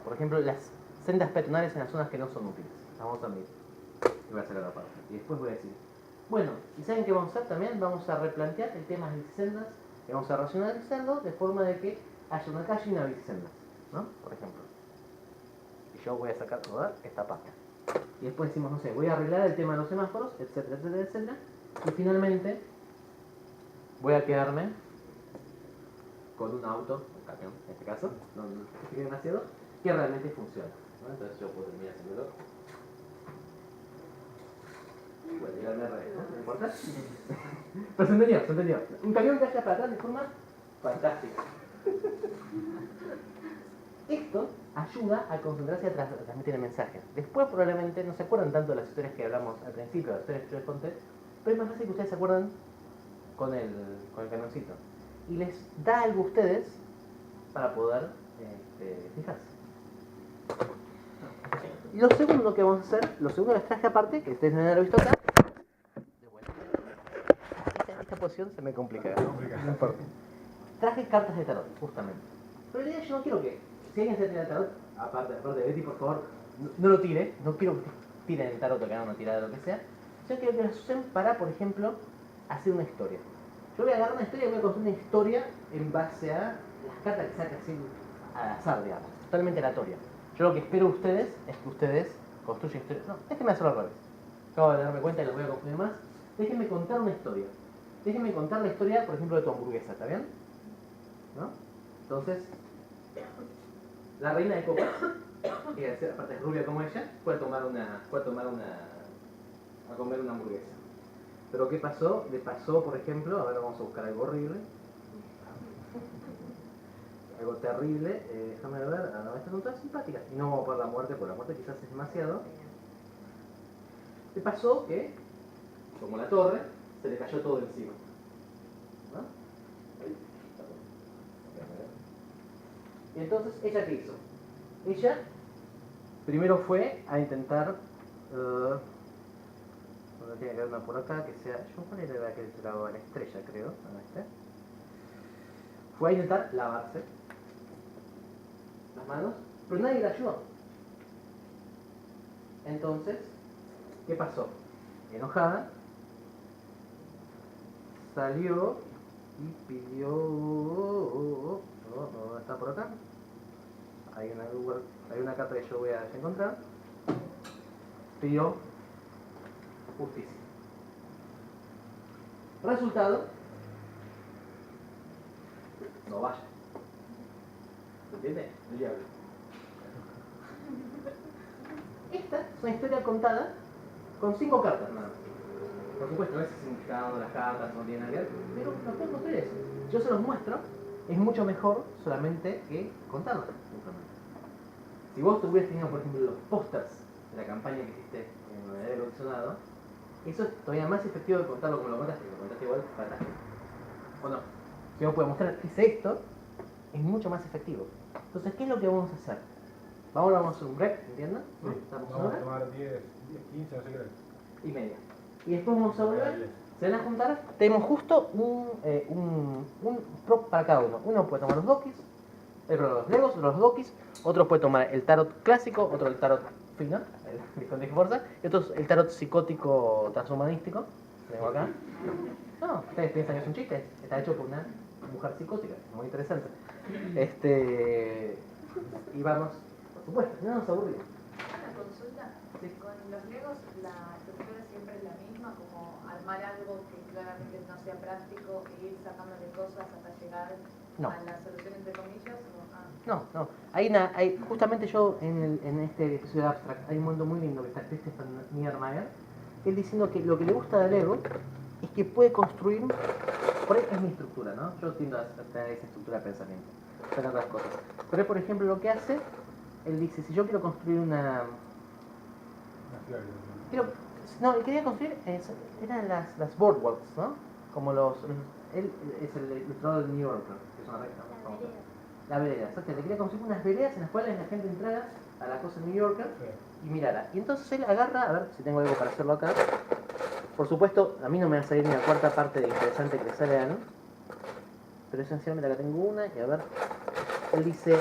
por ejemplo, las sendas peatonales en las zonas que no son útiles. Las vamos a medir. Y voy a sacar la parte. Y después voy a decir, bueno, ¿y saben qué vamos a hacer también? Vamos a replantear el tema de las bicisendas y vamos a racionalizarlo de forma de que haya una calle y una bicicenda, ¿no? Por ejemplo. Y yo voy a sacar toda esta parte. Y después decimos, no sé, voy a arreglar el tema de los semáforos, etcétera, etcétera, etcétera. Y finalmente voy a quedarme con un auto, un camión en este caso, no especifique demasiado, que realmente funciona, ¿no? Entonces yo puedo terminar haciéndolo. Voy a tirarme al revés, ¿no? ¿No importa? Pero se entendió. Un camión que vaya para atrás de forma fantástica. Esto ayuda a concentrarse y a transmitir el mensaje. Después probablemente no se acuerdan tanto de las historias que hablamos al principio, las historias que yo les conté, pero es más fácil que ustedes se acuerdan con el camioncito. Y les da algo a ustedes para poder fijarse. Y lo segundo que vamos a hacer, lo segundo les traje aparte, que ustedes no han visto acá, esta posición se me complica. No importa. Traje cartas de tarot, justamente. Pero la idea yo no quiero que, si alguien se tira el tarot, aparte de Betty, por favor, no lo tire, no quiero que tiren el tarot o que hagan una tirada de lo que sea. Yo quiero que las usen para, por ejemplo, hacer una historia. Yo voy a agarrar una historia y voy a construir una historia en base a las cartas que sacan así al azar, digamos, totalmente aleatoria. Yo lo que espero de ustedes es que ustedes construyan historias. No, déjenme hacerlo al revés. Acabo de darme cuenta y lo voy a confundir más. Déjenme contar una historia. Déjenme contar la historia, por ejemplo, de tu hamburguesa, ¿está bien? ¿No? Entonces, la reina de copas, que aparte es rubia como ella, fue a comer una hamburguesa. Pero ¿qué pasó? Le pasó, por ejemplo, ahora vamos a buscar algo horrible. Algo terrible, déjame ver, estas son todas simpáticas. Y no vamos por la muerte, porque la muerte quizás es demasiado. Le pasó que, como la torre, se le cayó todo encima. ¿No? Y entonces, ¿ella qué hizo? Ella primero fue a intentar... tiene que haber una por acá que sea... ¿Cuál era la que trababa? La estrella, creo. Fue a intentar lavarse las manos, pero nadie la ayudó. Entonces, ¿qué pasó? Enojada, salió y pidió... No está por acá. Hay una carta que yo voy a encontrar. Pidió justicia. Resultado, no vaya. ¿Entiendes? El diablo. Esta es una historia contada con 5 cartas nada más. Por supuesto, a veces significado las cartas no tienen nada que ver, pero no pueden construir eso. Yo se los muestro, es mucho mejor solamente que contarlo. Si vos hubieras tenido, por ejemplo, los pósters de la campaña que hiciste en manera de condicionado, eso es todavía más efectivo de contarlo como lo contaste, que lo contaste igual, fantástico. ¿O no? Si uno puede mostrar, hice esto, es mucho más efectivo. Entonces, ¿qué es lo que vamos a hacer? Vamos a hacer un break, ¿entienden? Sí, Estamos vamos a ahora tomar 10, 15, no sé qué. y media. Y después vamos a volver, se van a juntar, tenemos justo un prop para cada uno. Uno puede tomar los dokis, los legos, los dokis, otro puede tomar el tarot clásico, otro el tarot fino, el Visconti Forza, y otro el tarot psicótico transhumanístico, que tengo acá. No, ustedes piensan que es un chiste, está hecho por una mujer psicótica, muy interesante. Y vamos, por supuesto, no nos aburrimos. Una consulta. Sí. Con los legos la estructura siempre es la misma, como armar algo que claramente no sea práctico e ir sacándole cosas hasta llegar No. a la solución entre comillas. No. Justamente yo en este episodio de Abstract hay un mundo muy lindo que está Christopher Niedermayer, él diciendo que lo que le gusta de Lego es que puede construir, por ahí es mi estructura, ¿no? Yo tiendo a tener esa estructura de pensamiento, son otras cosas. Pero él, por ejemplo, lo que hace, él dice, si yo quiero construir Una ciudad. él quería construir, eran las boardwalks, ¿no? Como él es el ilustrador del New Yorker, que es una recta. La vereda, exactamente. Quería construir unas veredas en las cuales la gente entrara a la cosa New Yorker y mirara. Y entonces él agarra, a ver si tengo algo para hacerlo acá. Por supuesto, a mí no me va a salir ni la cuarta parte de interesante que le sale a Anu. Pero esencialmente acá tengo una y a ver. Él dice,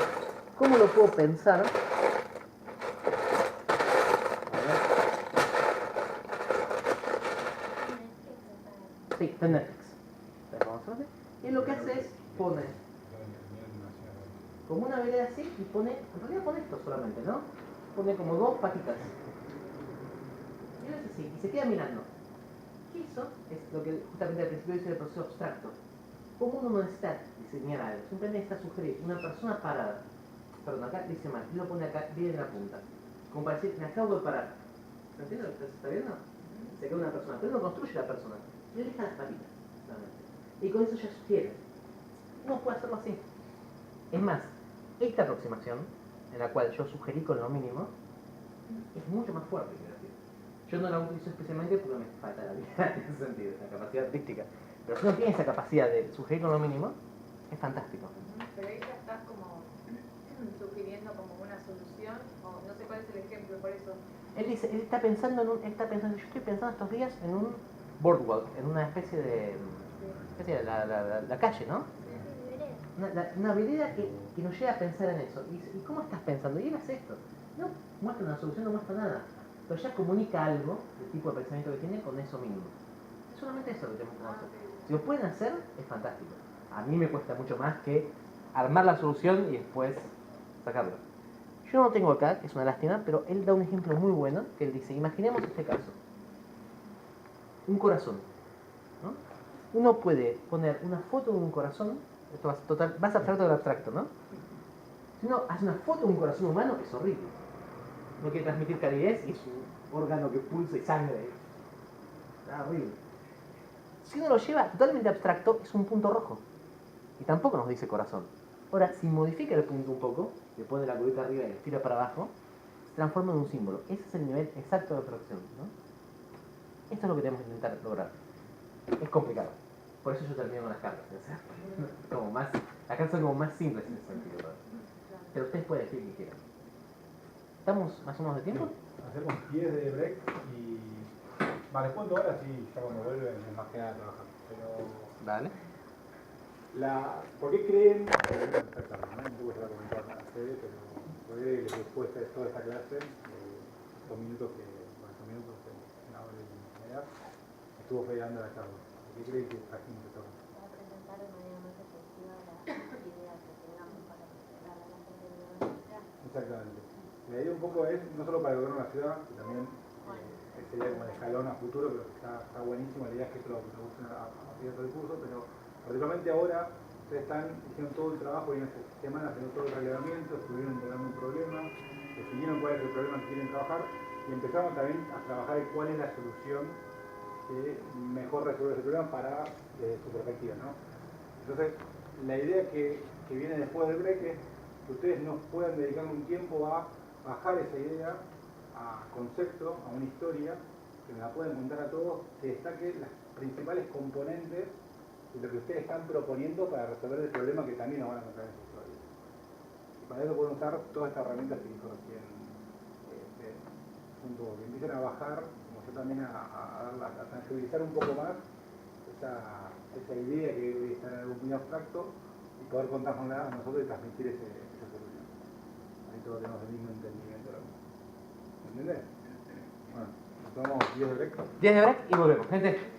¿cómo lo puedo pensar? A ver. Sí, está en Netflix. Vamos a ver. Y lo que hace es pone como una vereda así y pone, en realidad pone esto solamente, ¿no? Pone como dos patitas. Y lo hace así, y se queda mirando. ¿Qué hizo? Es lo que justamente al principio dice el proceso abstracto. ¿Cómo uno no necesita diseñar algo? Simplemente necesita sugerir una persona parada. Perdón, acá dice mal, y lo pone acá, bien en la punta. Como para decir, me acabo de parar. ¿Se entiende lo que se está viendo? Se queda una persona, pero no construye la persona, le deja las patitas. Solamente. Y con eso ya sugiere. Uno puede hacerlo así. Es más, esta aproximación, en la cual yo sugerí con lo mínimo, es mucho más fuerte que decir. Yo no la utilizo especialmente porque me falta la habilidad en ese sentido, la capacidad artística. Pero si uno tiene esa capacidad de sugerir con lo mínimo, es fantástico. Pero ahí ya estás como sugiriendo como una solución, o no sé cuál es el ejemplo, por eso. Él dice, yo estoy pensando estos días en un boardwalk, en una especie de la calle, ¿no? Una vereda que nos lleva a pensar en eso. Y dice, ¿y cómo estás pensando? Y él hace esto. No muestra una solución, no muestra nada. Pero ya comunica algo del tipo de pensamiento que tiene con eso mínimo. Es solamente eso lo que tenemos que hacer. Si lo pueden hacer, es fantástico. A mí me cuesta mucho más que armar la solución y después sacarla. Yo no lo tengo acá, que es una lástima, pero él da un ejemplo muy bueno, que él dice, imaginemos este caso. Un corazón, ¿no? Uno puede poner una foto de un corazón, esto vas a abstracto del abstracto, ¿no? Si uno hace una foto de un corazón humano, es horrible. No quiere transmitir calidez y es un órgano que pulsa y sangre. Está horrible. Si uno lo lleva totalmente abstracto, es un punto rojo. Y tampoco nos dice corazón. Ahora, si modifica el punto un poco, le pone la curita arriba y le tira para abajo, se transforma en un símbolo. Ese es el nivel exacto de abstracción, ¿no? Esto es lo que tenemos que intentar lograr. Es complicado. Por eso yo termino con las cartas. Como más, las cartas son como más simples en ese sentido. Pero ustedes pueden decir lo que quieran. ¿Estamos más o menos de tiempo? Sí. Hacemos 10 de break y... Vale, cuento ahora sí, ya cuando vuelven es más que nada a trabajar. Pero... Vale. ¿Por qué creen? No tuve que comentar a ustedes, pero ¿por qué les después de toda esta clase, 2 minutos una hora y media, estuvo federando la charla? ¿Por qué creen que trajimos esto? Para presentar de manera más efectiva las ideas que tengamos para presentar a la gente de la universidad. Exactamente. La idea un poco es, no solo para el gobierno de la ciudad, que también sería como el escalón a futuro, pero está buenísimo. La idea es que esto lo usen a partir del curso, pero particularmente ahora ustedes hicieron todo el trabajo y en esta semana haciendo todo el relevamiento, estuvieron integrando un problema, definieron cuál es el problema que quieren trabajar y empezaron también a trabajar en cuál es la solución que mejor resuelve ese problema para su perspectiva, ¿no? Entonces, la idea que viene después del break es que ustedes nos puedan dedicar un tiempo a bajar esa idea a concepto, a una historia, que me la pueden contar a todos, que destaque las principales componentes de lo que ustedes están proponiendo para resolver el problema que también nos van a contar en esa historia. Y para eso pueden usar todas estas herramientas que dijo recién, que empiecen a bajar, como yo también, a tangibilizar un poco más esa idea que hoy está en algo muy abstracto y poder contárnosla a nosotros y transmitir esa solución. Ahí todos tenemos el mismo entendimiento. ¿Entendés? Bueno, nos tomamos 10 de break. 10 de break y volvemos, gente.